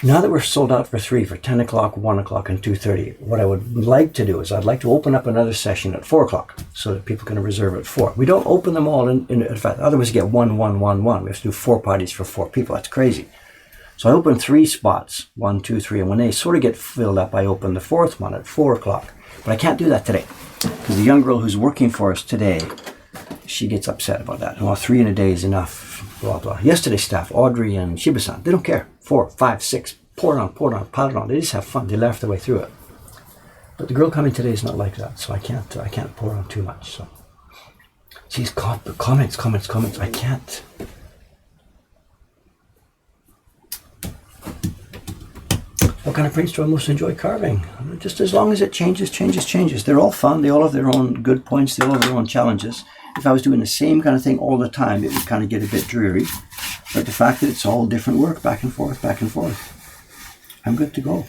Now that we're sold out for 3, for 10 o'clock, 1 o'clock, and 2:30, what I would like to do is I'd like to open up another session at 4 o'clock so that people can reserve at 4. We don't open them all in fact, otherwise you get 1, 1, 1, 1. We have to do 4 parties for 4 people. That's crazy. So I open 3 spots, 1, 2, 3, and when they sort of get filled up, I open the 4th one at 4 o'clock. But I can't do that today because the young girl who's working for us today, she gets upset about that. Well, 3 in a day is enough, blah, blah. Yesterday's staff, Audrey and Shiba-san, they don't care. 4, 5, 6, pour it on, pile it on. They just have fun. They laugh their way through it. But the girl coming today is not like that, so I can't pour on too much. So, geez, comments. I can't. What kind of prints do I most enjoy carving? Just as long as it changes. They're all fun. They all have their own good points. They all have their own challenges. If I was doing the same kind of thing all the time, it would kind of get a bit dreary. But the fact that it's all different work, back and forth, I'm good to go.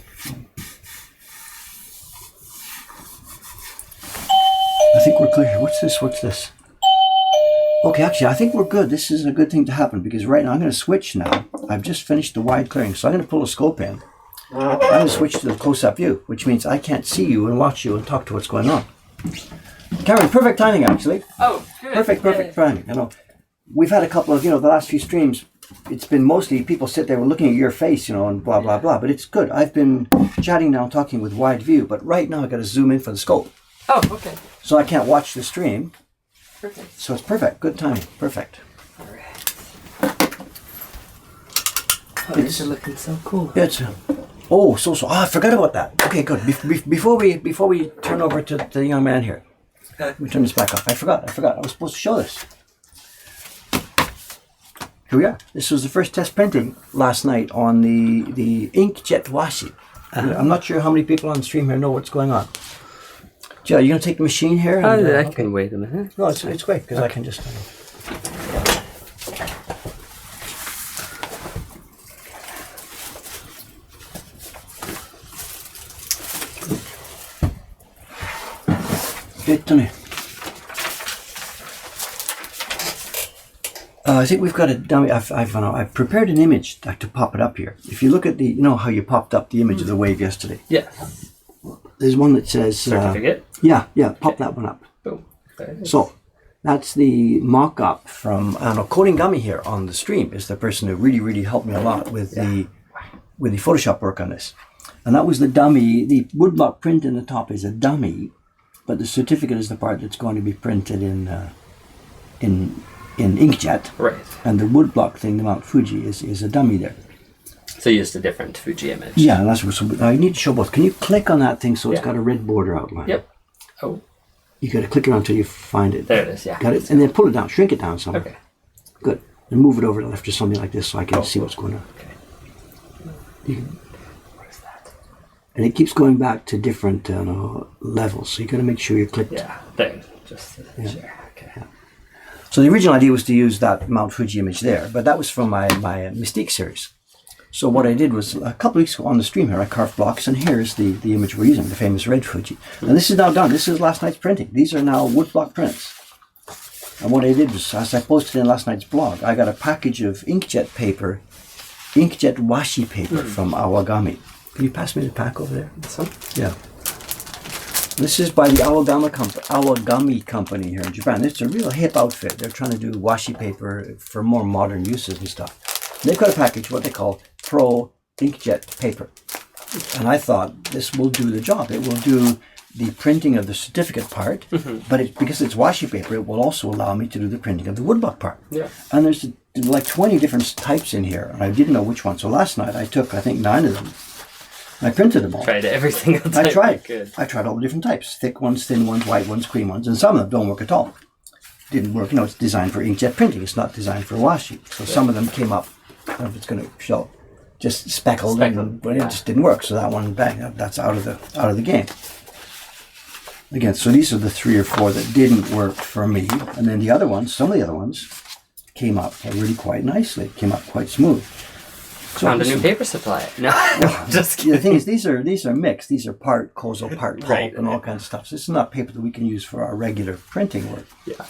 I think we're clear. What's this? Okay, actually, I think we're good. This is a good thing to happen because right now I'm going to switch now. I've just finished the wide clearing, so I'm going to pull a scope in. I'm going to switch to the close-up view, which means I can't see you and watch you and talk to what's going on. Karen, perfect timing, actually. Oh, good. Perfect timing. You know, we've had a couple of, the last few streams, it's been mostly people sit there looking at your face, and blah, blah, blah. But it's good. I've been chatting now, talking with wide view, but right now I've got to zoom in for the scope. Oh, okay. So I can't watch the stream. Perfect. So it's perfect. Good timing. Perfect. All right. Oh, these are looking so cool. It's I forgot about that. Okay, good. Before we turn over to the young man here, let me turn this back up. I forgot. I was supposed to show this. Here we are. This was the first test printing last night on the inkjet washi. I'm not sure how many people on the stream here know what's going on. Joe, are you going to take the machine here? I can wait a minute. No, it's great because I can just... I think we've got a dummy. I've prepared an image to pop it up here. If you look at how you popped up the image of the wave yesterday. Yeah. There's one that says certificate. Yeah. Pop that one up. Boom. So that's the mock-up from Coding Gummy here on the stream. Is the person who really helped me a lot with the Photoshop work on this. And that was the dummy. The woodblock print in the top is a dummy. But the certificate is the part that's going to be printed in inkjet. Right. And the woodblock thing, the Mount Fuji, is a dummy there. So you used a different Fuji image. Yeah, and that's what. So I need to show both. Can you click on that thing so it's got a red border outline? Yep. Oh. You got to click around until you find it. There it is. Yeah. Got it, and then pull it down, shrink it down some. Okay. Good. And move it over to the left or something like this so I can see what's going on. Okay. What is that? And it keeps going back to different levels, so you got to make sure you click. Yeah, there. Just to share. Okay. Yeah. So the original idea was to use that Mount Fuji image there, but that was from my Mystique series. So what I did was a couple of weeks ago on the stream here, I carved blocks, and here's the image we're using, the famous red Fuji. And this is now done. This is last night's printing. These are now woodblock prints. And what I did was, as I posted in last night's blog, I got a package of inkjet paper, inkjet washi paper from Awagami. Can you pass me the pack over there? This one? Yeah. This is by the Awagami company here in Japan. It's a real hip outfit. They're trying to do washi paper for more modern uses and stuff. They've got a package, what they call Pro Inkjet paper. And I thought this will do the job. It will do the printing of the certificate part, but because it's washi paper, it will also allow me to do the printing of the woodblock part. Yeah. And there's like 20 different types in here, and I didn't know which one. So last night I took, I think, 9 of them. I printed them all. Tried every single type. I tried. Good. I tried all the different types. Thick ones, thin ones, white ones, cream ones, and some of them don't work at all. Didn't work. It's designed for inkjet printing. It's not designed for washi. So some of them came up, I don't know if it's going to show, just speckled. But it just didn't work. So that one, bang, that's out of the game. Again, so these are the 3 or 4 that didn't work for me. And then the other ones, some of the other ones, came up really quite nicely. Came up quite smooth. So found a new paper supply. No, just kidding. The thing is, these are mixed. These are part kozo, part pulp, and all kinds of stuff. So this is not paper that we can use for our regular printing work. Yeah.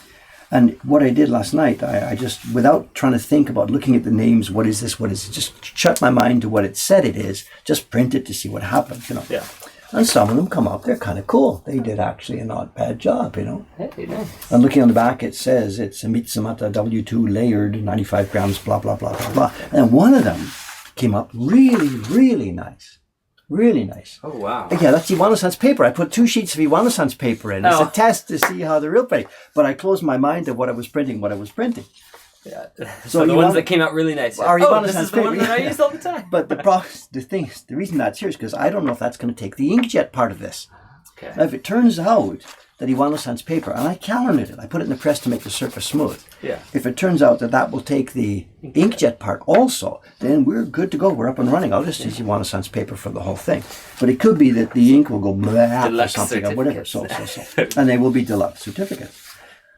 And what I did last night, I just, without trying to think about looking at the names, what is this, just shut my mind to what it said it is, just print it to see what happens, Yeah. And some of them come up, they're kind of cool. They did actually a not bad job, Hey, nice. And looking on the back, it says it's a Mitsamata W2 layered, 95 grams, blah, blah, blah, blah, blah. And one of them came up really, really nice. Really nice. Oh, wow. Yeah, that's Iwano-san's paper. I put 2 sheets of Iwano-san's paper in. It's a test to see how the real printing. But I closed my mind to what I was printing. Yeah. So the ones that came out really nice. This is the one that I use all the time. But the reason that's here is because I don't know if that's going to take the inkjet part of this. Okay. Now, if it turns out that Iwano-san's paper, and I calendared it, I put it in the press to make the surface smooth. Yeah. If it turns out that will take the inkjet part also, then we're good to go. We're up and running. I'll just use Iwano-san's paper for the whole thing. But it could be that the ink will go blah or something or whatever. So. And they will be deluxe certificates.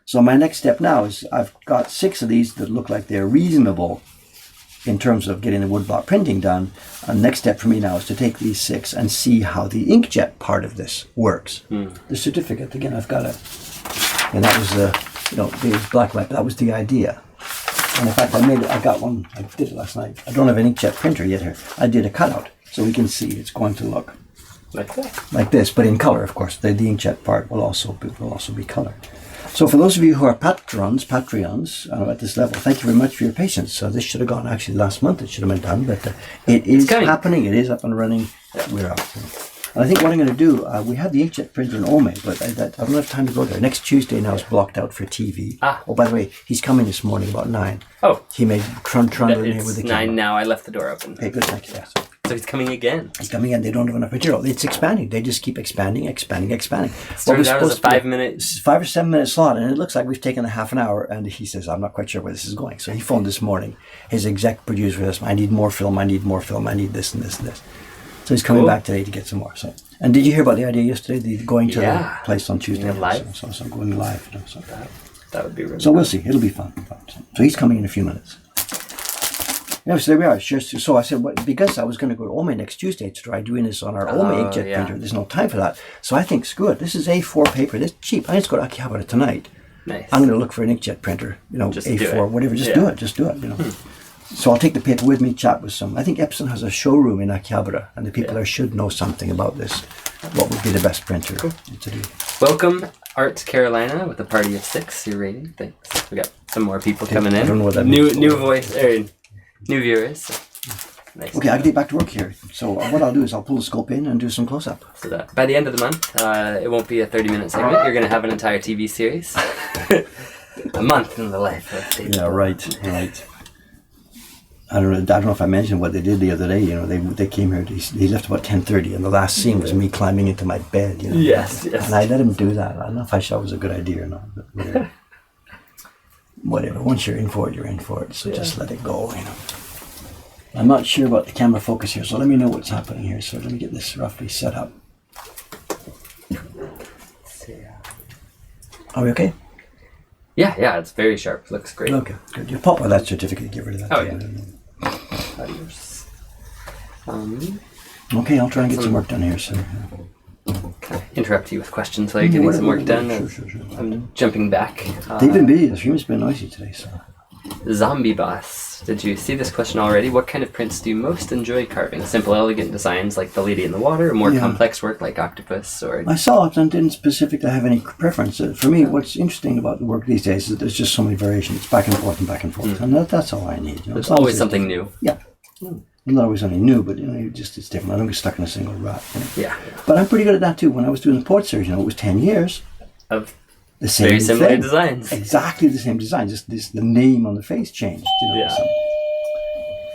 So my next step now is I've got 6 of these that look like they're reasonable in terms of getting the woodblock printing done. And the next step for me now is to take these 6 and see how the inkjet part of this works. The certificate, again, I've got it. And that was the black and white, but that was the idea. And in fact, I got one, I did it last night. I don't have an inkjet printer yet here. I did a cutout so we can see it's going to look like that. Like this, but in color, of course. The inkjet part will also be colored. So for those of you who are Patreons at this level, thank you very much for your patience. So this should have gone actually last month. It should have been done, but it is happening. It is up and running. We're up. And I think what I'm going to do, we have the inkjet printer in Ome, but I don't have time to go there. Next Tuesday now is blocked out for TV. Oh, by the way, he's coming this morning about 9. Oh. He made trundle in here with the camera. It's 9 now. I left the door open. Okay, good. Thank you. Yes. So he's coming again. He's coming again. They don't have enough material. It's expanding. They just keep expanding. It started out as a 5 or 7 minute slot, and it looks like we've taken a half an hour. And he says, "I'm not quite sure where this is going." So he phoned this morning. His exec producer says, "I need more film. I need more film. I need this and this and this." So he's coming back today to get some more. So, and did you hear about the idea yesterday? The going to the place on Tuesday. Live. So going live. That would be really. So we'll see. It'll be fun. So he's coming in a few minutes. Yeah, so there we are. So I said, because I was going to go to Ome next Tuesday to try doing this on our Ome inkjet printer, there's no time for that. So I think, screw it. This is A4 paper. This is cheap. I'm just going to Akihabara tonight. Nice. I'm going to look for an inkjet printer. just A4, whatever. Just do it. So I'll take the paper with me, chat with some. I think Epson has a showroom in Akihabara, and the people there should know something about this. What would be the best printer to do? Welcome, Art Carolina, with a party of 6. Your rating. Thanks. We got some more people coming in. I don't know what that means. New voice. New viewers. Nice. Okay, I can get back to work here. So what I'll do is I'll pull the scope in and do some close-up. So that by the end of the month, it won't be a 30-minute segment. You're going to have an entire TV series. A month in the life of David. Yeah, right. I don't know if I mentioned what they did the other day. They came here. They left about 10:30, and the last scene was me climbing into my bed. Yes. And I let him do that. I don't know if I thought it was a good idea or not. But whatever. Once you're in for it, you're in for it. So just let it go. I'm not sure about the camera focus here, so let me know what's happening here. So let me get this roughly set up. Are we okay? Yeah, it's very sharp. Looks great. Okay, good. You pop out that certificate, get rid of that. Oh, yeah. Adios. Okay, I'll try and get some work done here. So. Can I interrupt you with questions while you're getting some work done? Sure. I'm jumping back. They've been busy. The stream's been noisy today, so. Zombie Boss, did you see this question already? What kind of prints do you most enjoy carving? Simple, elegant designs like the Lady in the Water, or more complex work like Octopus? Or I saw it and didn't specifically have any preference. For me, what's interesting about the work these days is that there's just so many variations. It's back and forth and back and forth. And that's all I need. There's always something new. Yeah. Not always something new, but it's different. I don't get stuck in a single rut. Yeah. But I'm pretty good at that too. When I was doing the port series, it was 10 years. Of the same very similar thing. designs. Exactly the same design. Just the name on the face changed. So,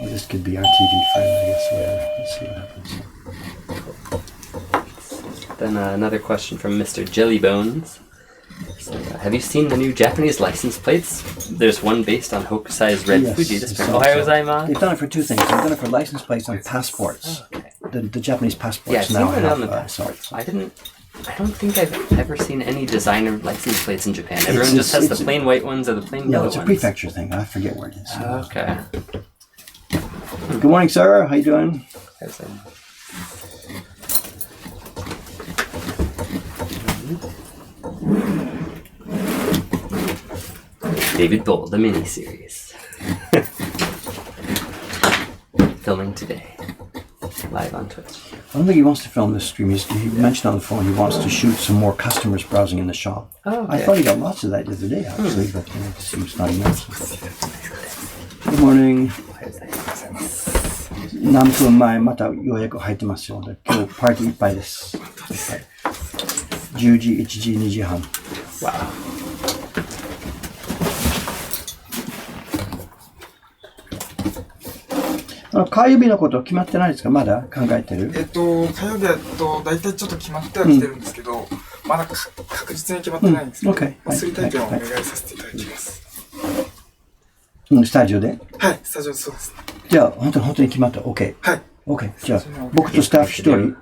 well, this could be our TV friend, I guess. Whatever. Let's see what happens. Then another question from Mr. Jellybones. So, have you seen the new Japanese license plates? There's one based on Hokusai's Red Fuji. This from Ohio Gozaimasu. They've done it for 2 things. They've done it for license plates and passports. Oh, okay. The Japanese passports. Yeah, I've now seen it on the passports. I don't think I've ever seen any designer license plates in Japan. Everyone just has the plain white ones or the plain yellow ones. No, it's a prefecture thing. I forget where it is. Okay. Good morning, sir. How you doing? David Bull, the miniseries. Filming today. Live on Twitch. I don't think he wants to film this stream. He mentioned on the phone he wants to shoot some more customers browsing in the shop. Oh, okay. I thought he got lots of that the other day, actually, but it seems not enough. Good morning. 何分前また予約入ってますよ。今日パーティーいっぱいです。10時、1時、2時半。Wow. 火曜日のこと決まってないですか？まだ考えてる？火曜日は大体ちょっと決まってはきてるんですけど、まだ確実に決まってないんですけど、3体験をお願いさせていただきます。スタジオで？はい、スタジオそうですね。じゃあ、本当に決まった。OK。はい。OK。じゃあ、僕とスタッフ一人。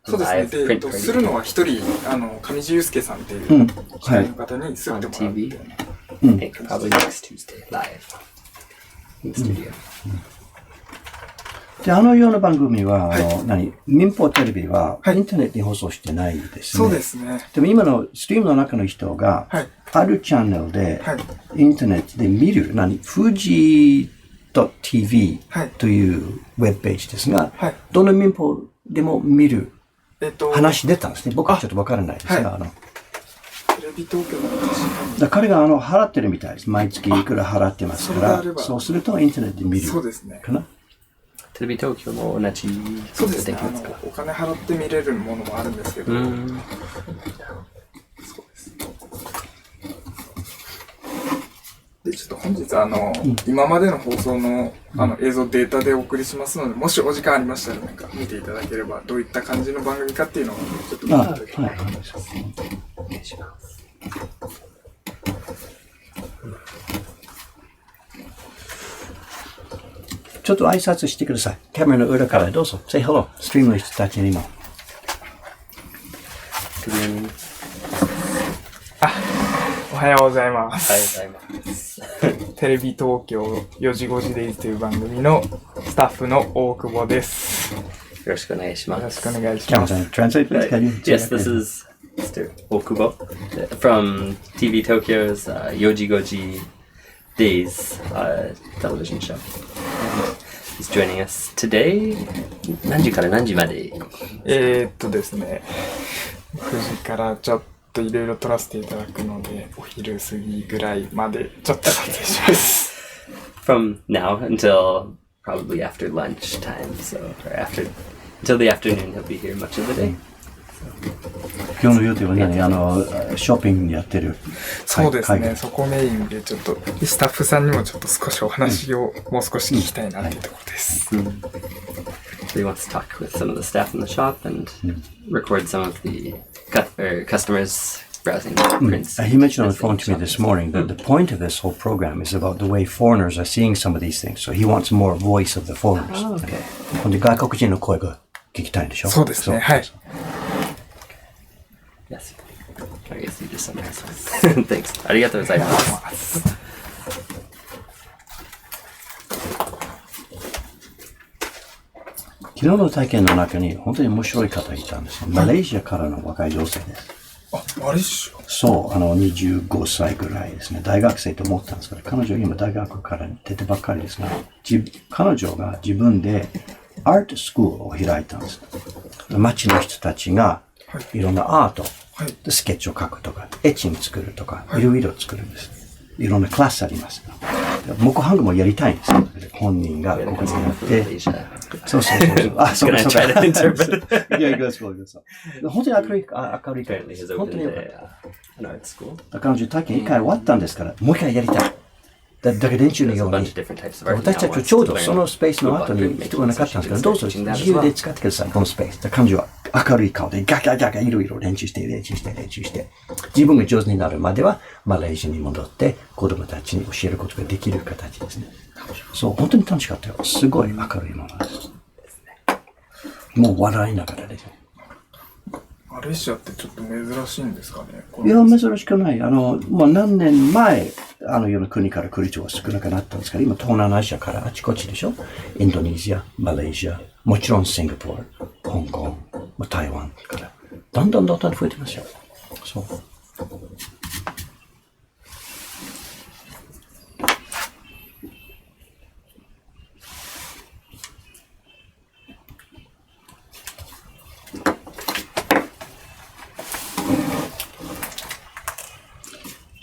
そうですね。でするのは一人、上地祐介さんっていう司会の方にすってもらって。Probably next Tuesday, live in studio. で、あのような番組は、民放テレビは、インターネットに放送してないですね。そうですね。でも今のストリームの中の人が、あるチャンネルで、インターネットで見る、富士 .tv というウェブページですが、どの民放でも見る話出たんですね。僕はちょっとわからないですが、テレビ東京の確か彼が払ってるみたいです。毎月いくら払ってますから、そうするとインターネットで見る。そうですね。テレビ東京も同じそうですね。お金払って見れるものもあるんですけど。そうです。で、ちょっと本日今までの放送の映像データでお送りしますので、もしお時間ありましたら見ていただければ、どういった感じの番組かっていうのをちょっと見ていただければ。お願いします。ちょっと挨拶してください。カメラの裏からどうぞ。Say hello. ストリームの人たちにも。おはようございます。おはようございます。テレビ東京4時5時デイズという番組のスタッフの大久保です。よろしくお願いします。よろしくお願いします。Translate, please. Yes, this is Mr. Okubo from TV Tokyo's Yoji Goji Days television show. He's joining us today. 何時から何時まで？ですね、9時からちょっといろいろ撮らせていただくので、お昼過ぎぐらいまでちょっと撮影します。From now until probably after lunch time, so until the afternoon, he'll be here much of the day. 今日の予定はショッピングやってる。そうですね。そこメインでちょっとスタッフさんにもちょっと少しお話をもう少し聞きたいなっていうところです。So he wants to talk with some of the staff in the shop and record some of the customers browsing prints. He mentioned on the phone to me this morning that the point of this whole program is about the way foreigners are seeing some of these things. So he wants more voice of the foreigners. Oh, okay. で外国人の声が聞きたいんでしょ？そうですね。はい。Yes. I guess you just summarized. Thanks. ありがとうございます。昨日の体験の中に本当に面白い方がいたんですよ。マレーシアからの若い女性です。マレーシア？そう、25歳ぐらいですね。大学生と思ったんですけど、彼女今大学から出てばっかりですが、彼女が自分でアートスクールを開いたんです。街の人たちがいろんなアート、スケッチを描くとか、エッチン作るとか、いろいろ作るんです。いろんなクラスあります。モクハングもやりたいんですよ。本人がここにやって。そう。あ、そうか。いや、いくそう。本当に明るいからです。本当によかった。彼女体験1回終わったんですから、もう一回やりたい。だけ練習のように。私たちはちょうどそのスペースの後に人がなかったんですけど、どうぞ自由で使ってください、このスペース。彼女は明るい顔でガガいろいろ練習して。自分が上手になるまではマレーシアに戻って子供たちに教えることができる形ですね。そう、本当に楽しかったよ。すごい明るいものです。もう笑いながらですね。マレーシアってちょっと珍しいんですかね？いや、珍しくない。もう何年前、世の国から来る人は少なくなったんですけど、今東南アジアからあちこちでしょ？インドネシア、マレーシア、もちろんシンガポール、香港、台湾から、どんどん増えてますよ。そう。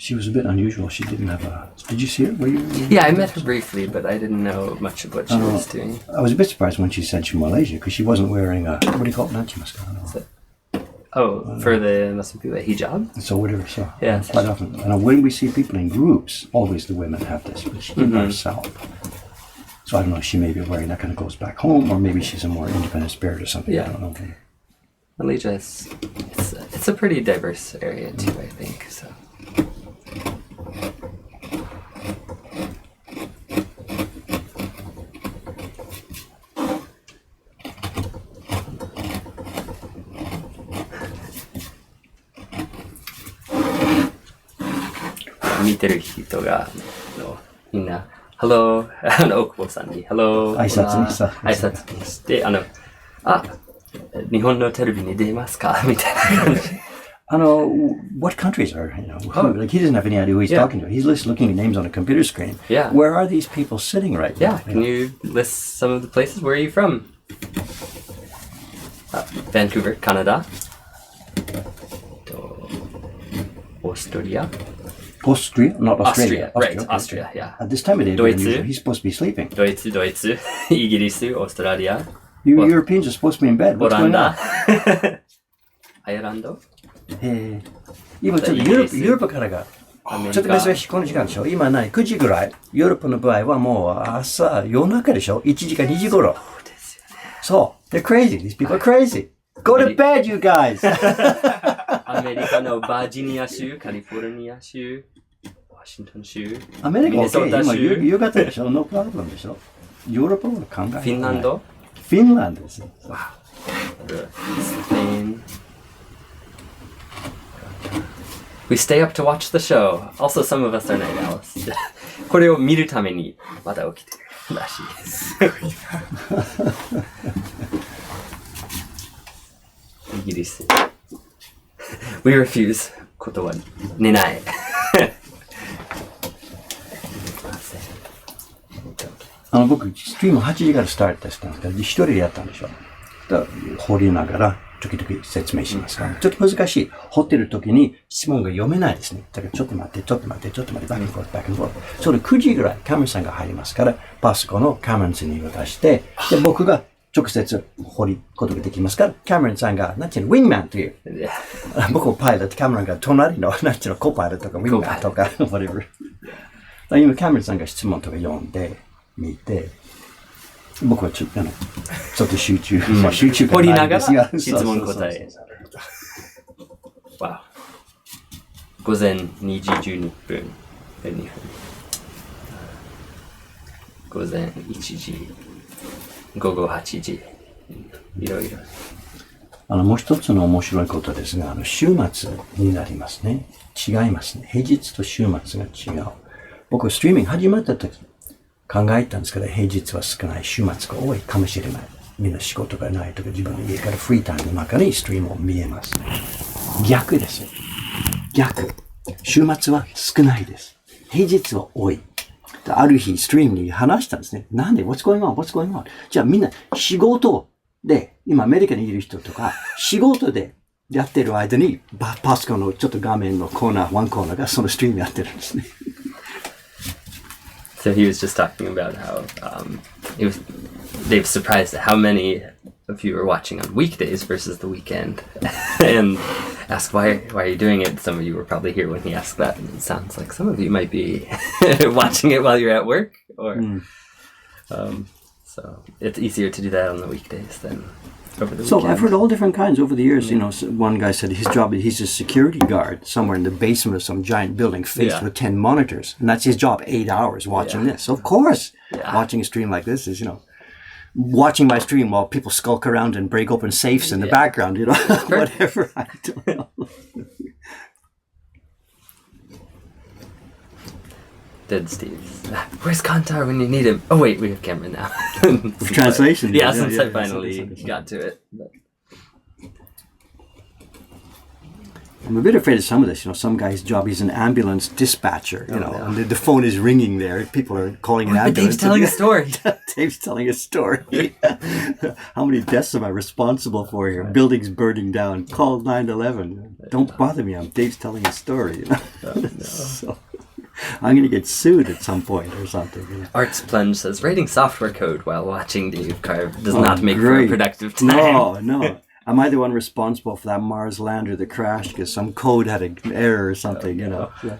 She was a bit unusual. She didn't have a... Did you see her? Were you? Yeah, I met her briefly, but I didn't know much of what she was doing. I was a bit surprised when she said she's Malaysia because she wasn't wearing a... What do you call it? Nachimaska? For the Muslim people, a hijab? So whatever, so. Yeah. Quite often. And when we see people in groups, always the women have this, but she didn't herself. So I don't know, she may be wearing that kind of goes back home, or maybe she's a more independent spirit or something. Yeah. I don't know. Malaysia it's a pretty diverse area too, I think. So.見てる人がみんな Hello 大久保さんに Hello 挨拶にさ挨拶にして日本のテレビに出ますかみたいな感じ。What countries are, like he doesn't have any idea who he's talking to. He's just looking at names on a computer screen. Yeah. Where are these people sitting right now? Yeah. Can you list some of the places? Where are you from? Vancouver, Canada. Austria. Austria? Not Australia. Right. Okay. Austria, yeah. At this time of day, he's supposed to be sleeping. ドイツ、イギリス、オーストラリア。You Europeans are supposed to be in bed. オ What's ラ going ン on? ダ。アイルランド。今ちょっとヨーロッパからがちょっと珍しいこの時間でしょ。今9時ぐらい。ヨーロッパの場合はもう朝夜中でしょ。1時か2時頃。そうですよね。そう。They're crazy. These people are crazy. Go to bed, you guys! アメリカのバージニア州、カリフォルニア州、ワシントン州、アメリカミネソタ今州、夕方でしょ。No problem でしょ。ヨーロッパは考えない。フィンランド、フィンランドです。スペイン。We stay up to watch the show. Also, some of us are night owls. これを見るためにまだ起きてるらしいです。イギリス。We refuse. 断り。寝ない。僕、ストリーム8時からスタートしたんですけど、一人でやったんでしょ。掘りながら、時々説明しますから。ちょっと難しい。掘ってる時に質問が読めないですね。だからちょっと待って、バックンフォース、バックンフォース。それ9時ぐらいカメラさんが入りますから、パソコンのカメラさんに渡して、で、僕が直接掘ることができますから、カメラさんが、なんていうの、ウィングマンという。僕はパイロット、カメラが隣の、なんていうの、コパイロットとか、ウィングマンとか、whatever。今カメラさんが質問とか読んで、見て、僕はちょっと集中。集中掘りながら質問答え。わお。午前2時12分。午前1時。午後8時。いろいろ。もう一つの面白いことですが、週末になりますね。違いますね。平日と週末が違う。僕、ストリーミング始まった時、考えたんですけど、平日は少ない、週末が多いかもしれない。みんな仕事がないとか、自分の家からフリータイムの中にストリームを見えます。逆ですよ。逆。週末は少ないです。平日は多い。ある日、ストリームに話したんですね。なんで ?What's going on? じゃあみんな仕事で、今アメリカにいる人とか、仕事でやってる間に、パソコンのちょっと画面のワンコーナーがそのストリームやってるんですね。So he was just talking about how they was surprised at how many of you were watching on weekdays versus the weekend, and asked why are you doing it. Some of you were probably here when he asked that, and it sounds like some of you might be watching it while you're at work, or so it's easier to do that on the weekdays than over the weekend. So I've heard all different kinds over the years. One guy said his job, he's a security guard somewhere in the basement of some giant building faced with 10 monitors. And that's his job, 8 hours watching this. Of course, watching a stream like this is, watching my stream while people skulk around and break open safes in the background, whatever. I don't know. Dead Steve. Where's Kantar when you need him? Oh wait, we have Cameron now. Translation. Since I finally got to it. But. I'm a bit afraid of some of this. Some guy's job, he's an ambulance dispatcher, and the phone is ringing there. People are calling an ambulance. Dave's telling a story. Dave's telling a story. How many deaths am I responsible for here? Buildings burning down. Call 911. Don't bother me. Dave's telling a story. You know? No. So, I'm going to get sued at some point or something. You know? Arts Plunge says, writing software code while watching Dave carve does not make for a productive time. No. Am I the one responsible for that Mars lander that crashed because some code had an error or something, you know? Yeah.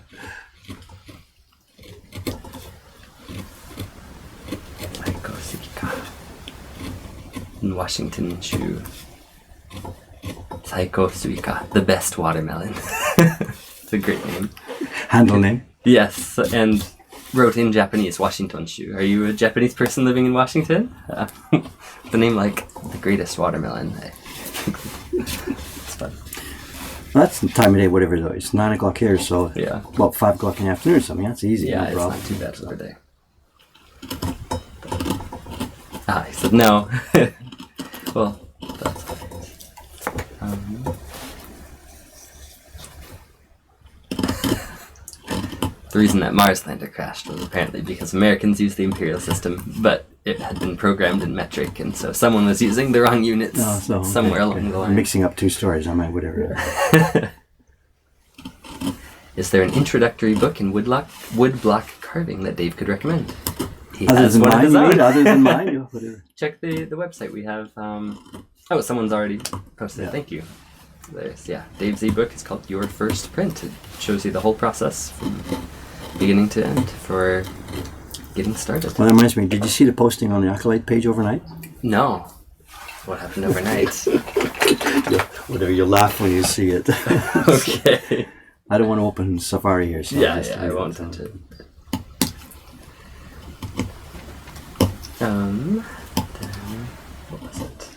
In Washington, Shu. Saiko Suika, the best watermelon. It's a great name. Handle name? Yes, and wrote in Japanese, Washington Shu. Are you a Japanese person living in Washington? The name like the greatest watermelon. It's fun. That's the time of day, whatever it is. It's 9 o'clock here, so yeah. About 5 o'clock in the afternoon or something. That's easy. Yeah, no it's problem. not too bad for the day. He said no. Well, that's fine. The reason that Mars lander crashed was apparently because Americans used the imperial system, but it had been programmed in metric, and so someone was using the wrong units somewhere along the line. I'm mixing up two stories. I might, whatever. Is there an introductory book in woodblock carving that Dave could recommend? He other has than one mine, of his own. Other than mine, yeah, whatever. Check the website. We have. Someone's already posted. Yeah. Thank you. There's Dave's ebook is called Your First Print. It shows you the whole process from beginning to end for getting started. Well, that reminds me. Did you see the posting on the Acolyte page overnight? No. What happened overnight? Whatever. You'll laugh when you see it. Okay. I don't want to open Safari here. So I won't touch it. Then, what was it?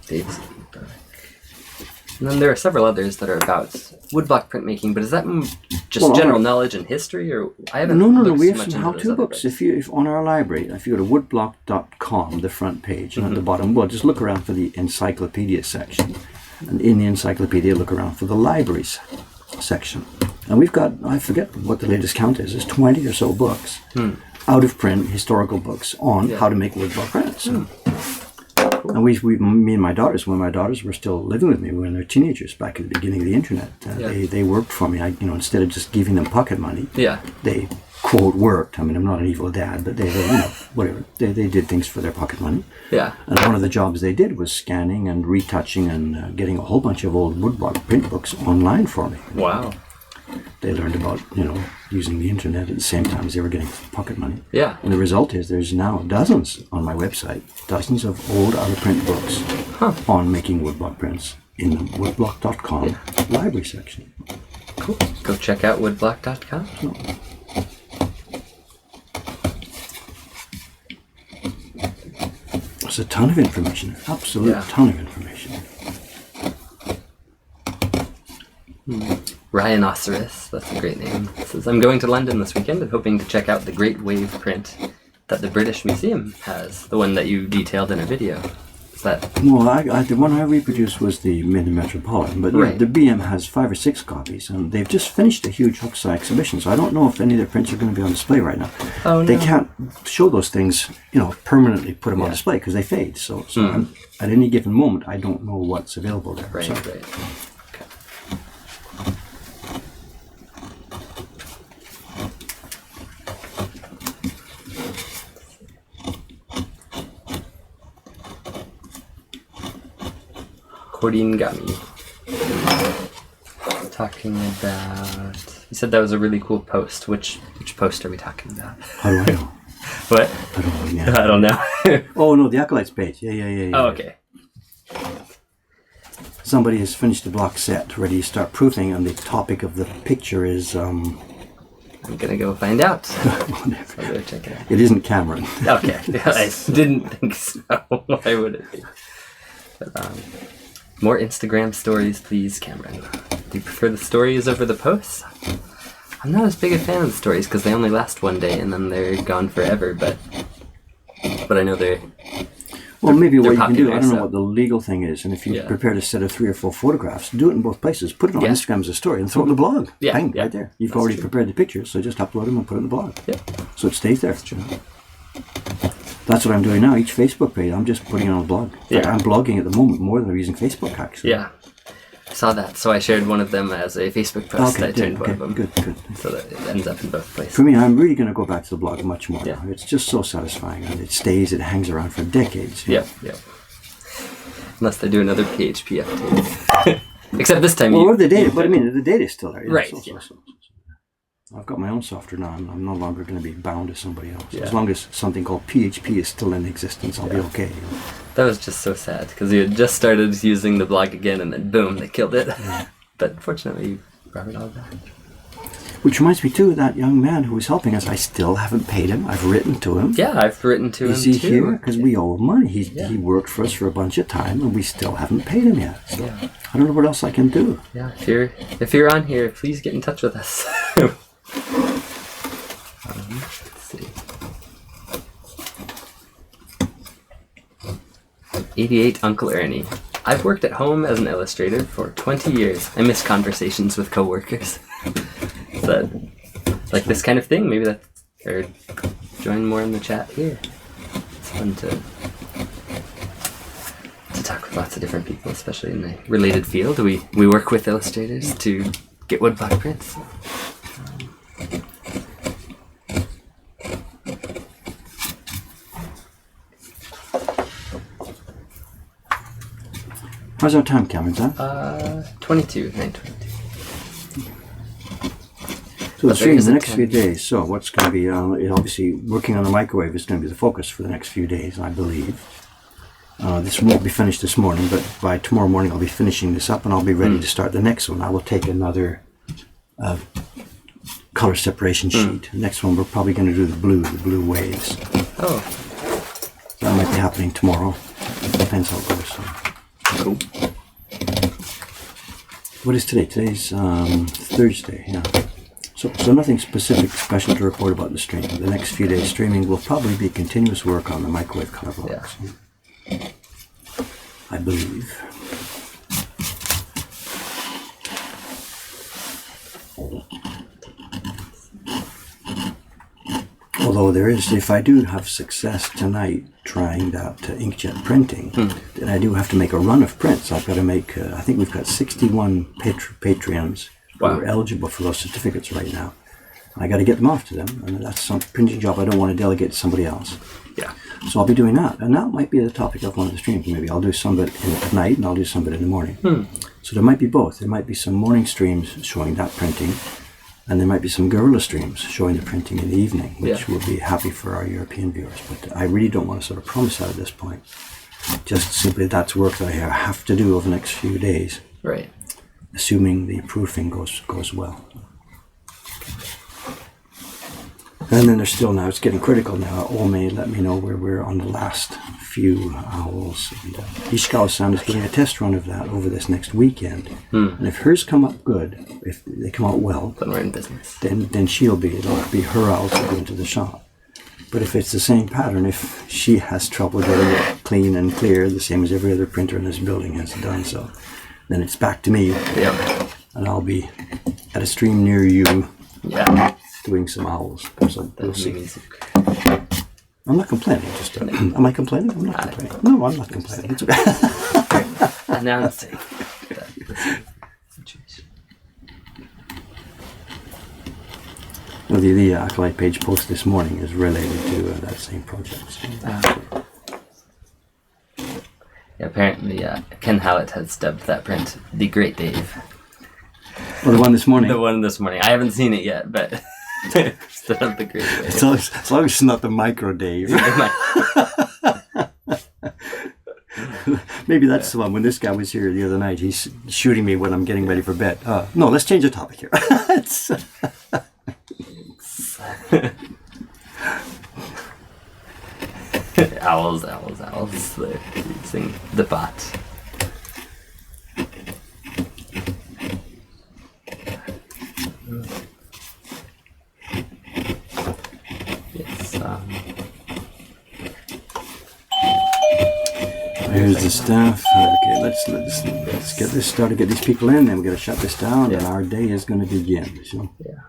Dave's ebook. And then there are several others that are about woodblock printmaking, but is that just general knowledge and history, or I haven't? No. We have some how-to books. If on our library, if you go to woodblock.com, the front page, and at the bottom, just look around for the encyclopedia section, and in the encyclopedia, look around for the libraries section, and we've got, I forget what the latest count is. There's 20 or so books. Out of print historical books on how to make woodblock prints. And me and my daughters, when my daughters were still living with me when they were teenagers back at the beginning of the internet, they worked for me. Instead of just giving them pocket money, they quote worked. I mean, I'm not an evil dad, but they whatever. They did things for their pocket money. Yeah. And one of the jobs they did was scanning and retouching and getting a whole bunch of old woodblock print books online for me. Wow. They learned about, using the internet at the same time as they were getting pocket money. Yeah. And the result is there's now dozens on my website, dozens of old out-of-print books on making woodblock prints in the woodblock.com library section. Cool. Go check out woodblock.com. There's a ton of information, absolute ton of information. Rhinoceros, that's a great name, says, I'm going to London this weekend and hoping to check out the Great Wave print that the British Museum has, the one that you detailed in a video. Is that... Well, the one I reproduced was the Metropolitan, but the BM has 5 or 6 copies, and they've just finished a huge Hokusai exhibition, so I don't know if any of their prints are going to be on display right now. Oh, no. They can't show ththose things, permanently put them on display, because they fade, so at any given moment, I don't know what's available there. Right. Koringami. Talking about... You said that was a really cool post. Which post are we talking about? How do I know? What? I don't know. Oh, no, the Acolytes page. Yeah. Oh, okay. Somebody has finished the block set, ready to start proofing, and the topic of the picture is... I'm gonna go find out. I'll go check it out. It isn't Cameron. Okay. I didn't think so. Why would it be? But, more Instagram stories, please, Cameron. Do you prefer the stories over the posts? I'm not as big a fan of the stories because they only last one day and then they're gone forever, but I know they're... Well, maybe what you popular, can do, I don't know what the legal thing is, and if you prepared a set of 3 or 4 photographs, do it in both places. Put it on Instagram as a story and throw it in the blog. Bang, right there. You've already prepared the pictures, so just upload them and put it in the blog. Yeah. So it stays there. That's what I'm doing now. Each Facebook page, I'm just putting it on a blog. I'm blogging at the moment more than I'm using Facebook, actually. Yeah. saw that. So I shared one of them as a Facebook post. I turned one of them. Good. So that it ends up in both places. For me, I'm really going to go back to the blog much more Yeah. now. It's just so satisfying, and it hangs around for decades. Yep. Unless they do another PHP update. Except this time Or the data, but I mean, the data is still there. Right. I've got my own software now. I'm no longer going to be bound to somebody else. Yeah. As long as something called PHP is still in existence, I'll be okay. That was just so sad because we had just started using the blog again and then boom, they killed it. Yeah. But fortunately, you brought it all back. Which reminds me too of that young man who was helping us. I still haven't paid him. I've written to him. Yeah, I've written to him Is he too. here? Because we owe him money. He worked for us for a bunch of time and we still haven't paid him yet. So I don't know what else I can do. Yeah, if you're on here, please get in touch with us. Let's see. 88 Uncle Ernie. I've worked at home as an illustrator for 20 years. I miss conversations with coworkers. Is that like this kind of thing? Maybe that's or join more in the chat here. It's fun to talk with lots of different people, especially in the related field. We work with illustrators to get woodblock prints. How's our time, Cameron? 9:22. So the stream the next few days. So what's going to be, obviously working on the microwave is going to be the focus for the next few days, I believe. This won't be finished this morning, but by tomorrow morning I'll be finishing this up and I'll be ready to start the next one. I will take another color separation sheet. The next one we're probably going to do the blue waves. Oh. That might be happening tomorrow. Depends how it goes. So. Cool. What is today? Today's Thursday, yeah. So nothing specific, special to report about the stream. The next few days streaming will probably be continuous work on the microwave color blocks. Yeah. I believe. Although there is, if I do have success tonight trying that inkjet printing, then I do have to make a run of prints. I've got to make, I think we've got 61 Patreons who are eligible for those certificates right now. I got to get them off to them, and that's some printing job I don't want to delegate to somebody else. Yeah. So I'll be doing that, and that might be the topic of one of the streams. Maybe I'll do some of it at night, and I'll do some of it in the morning. So there might be both. There might be some morning streams showing that printing, and there might be some guerrilla streams showing the printing in the evening, which will be happy for our European viewers. But I really don't want to sort of promise that at this point. Just simply that's work that I have to do over the next few days. Right. Assuming the proofing goes well. And then there's still now, it's getting critical now. Ome let me know where we're on the last few owls. And Ishikawa-san is doing a test run of that over this next weekend. And if hers come up good, if they come out well, then we're in business. Then it'll be her owls that go into the shop. But if it's the same pattern, if she has trouble getting it clean and clear, the same as every other printer in this building has done so, then it's back to me. Yeah. And I'll be at a stream near you. Yeah. Doing some owls. So we'll see. Easy. I'm not complaining. Just am I complaining? I'm not complaining. No, I'm not complaining. It's okay. Announcing that situation. Well, the Acolyte page post this morning is related to that same project. So. Yeah, apparently, Ken Hallett has dubbed that print the Great Dave. Well, the one this morning. The one this morning. I haven't seen it yet, but still the Great Dave. As long as it's not the Micro Dave. Maybe that's the one. When this guy was here the other night, he's shooting me when I'm getting ready for bed. No, let's change the topic here. Owls. They're using the bot. Yes. Here's the staff. Okay, let's get this started. Get these people in. Then we got to shut this down, and our day is going to begin. So. Yeah.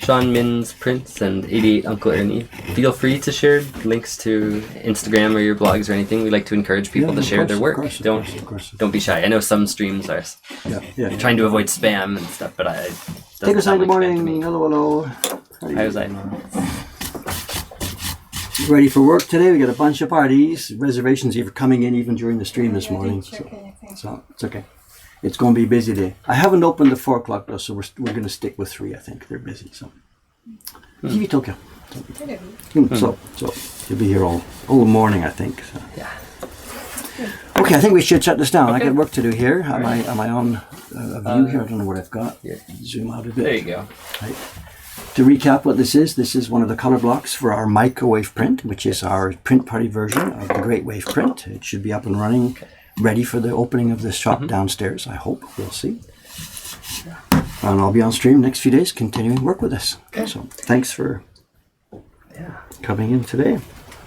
Sean Min's prints and 88 Uncle Ernie. Feel free to share links to Instagram or your blogs or anything. We like to encourage people to share their work. Don't be shy. I know some streams are trying to avoid spam and stuff, but I take us good morning. Hello. How's I? Ready for work today? We got a bunch of parties, reservations even coming in even during the stream this morning. So it's okay. It's going to be a busy day. I haven't opened the 4 o'clock though, so we're going to stick with 3. I think they're busy. So TV Tokyo. So you'll be here all morning, I think. So. Yeah. Okay, I think we should shut this down. I got work to do here. Am I on a view here? I don't know what I've got. Yeah. Zoom out a bit. There you go. Right. To recap what this is one of the color blocks for our microwave print, which is our print party version of the Great Wave print. It should be up and running, ready for the opening of the shop downstairs, I hope. We'll see. And I'll be on stream next few days, continuing work with us. Okay. So thanks for coming in today.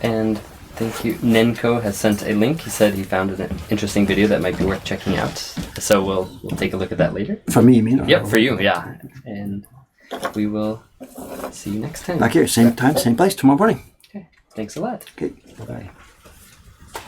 And thank you. Nenko has sent a link. He said he found an interesting video that might be worth checking out. So we'll take a look at that later. For me, you mean? Yep, for you, yeah. And we will see you next time. Back here, same time, same place, tomorrow morning. Okay. Thanks a lot. Okay, bye-bye.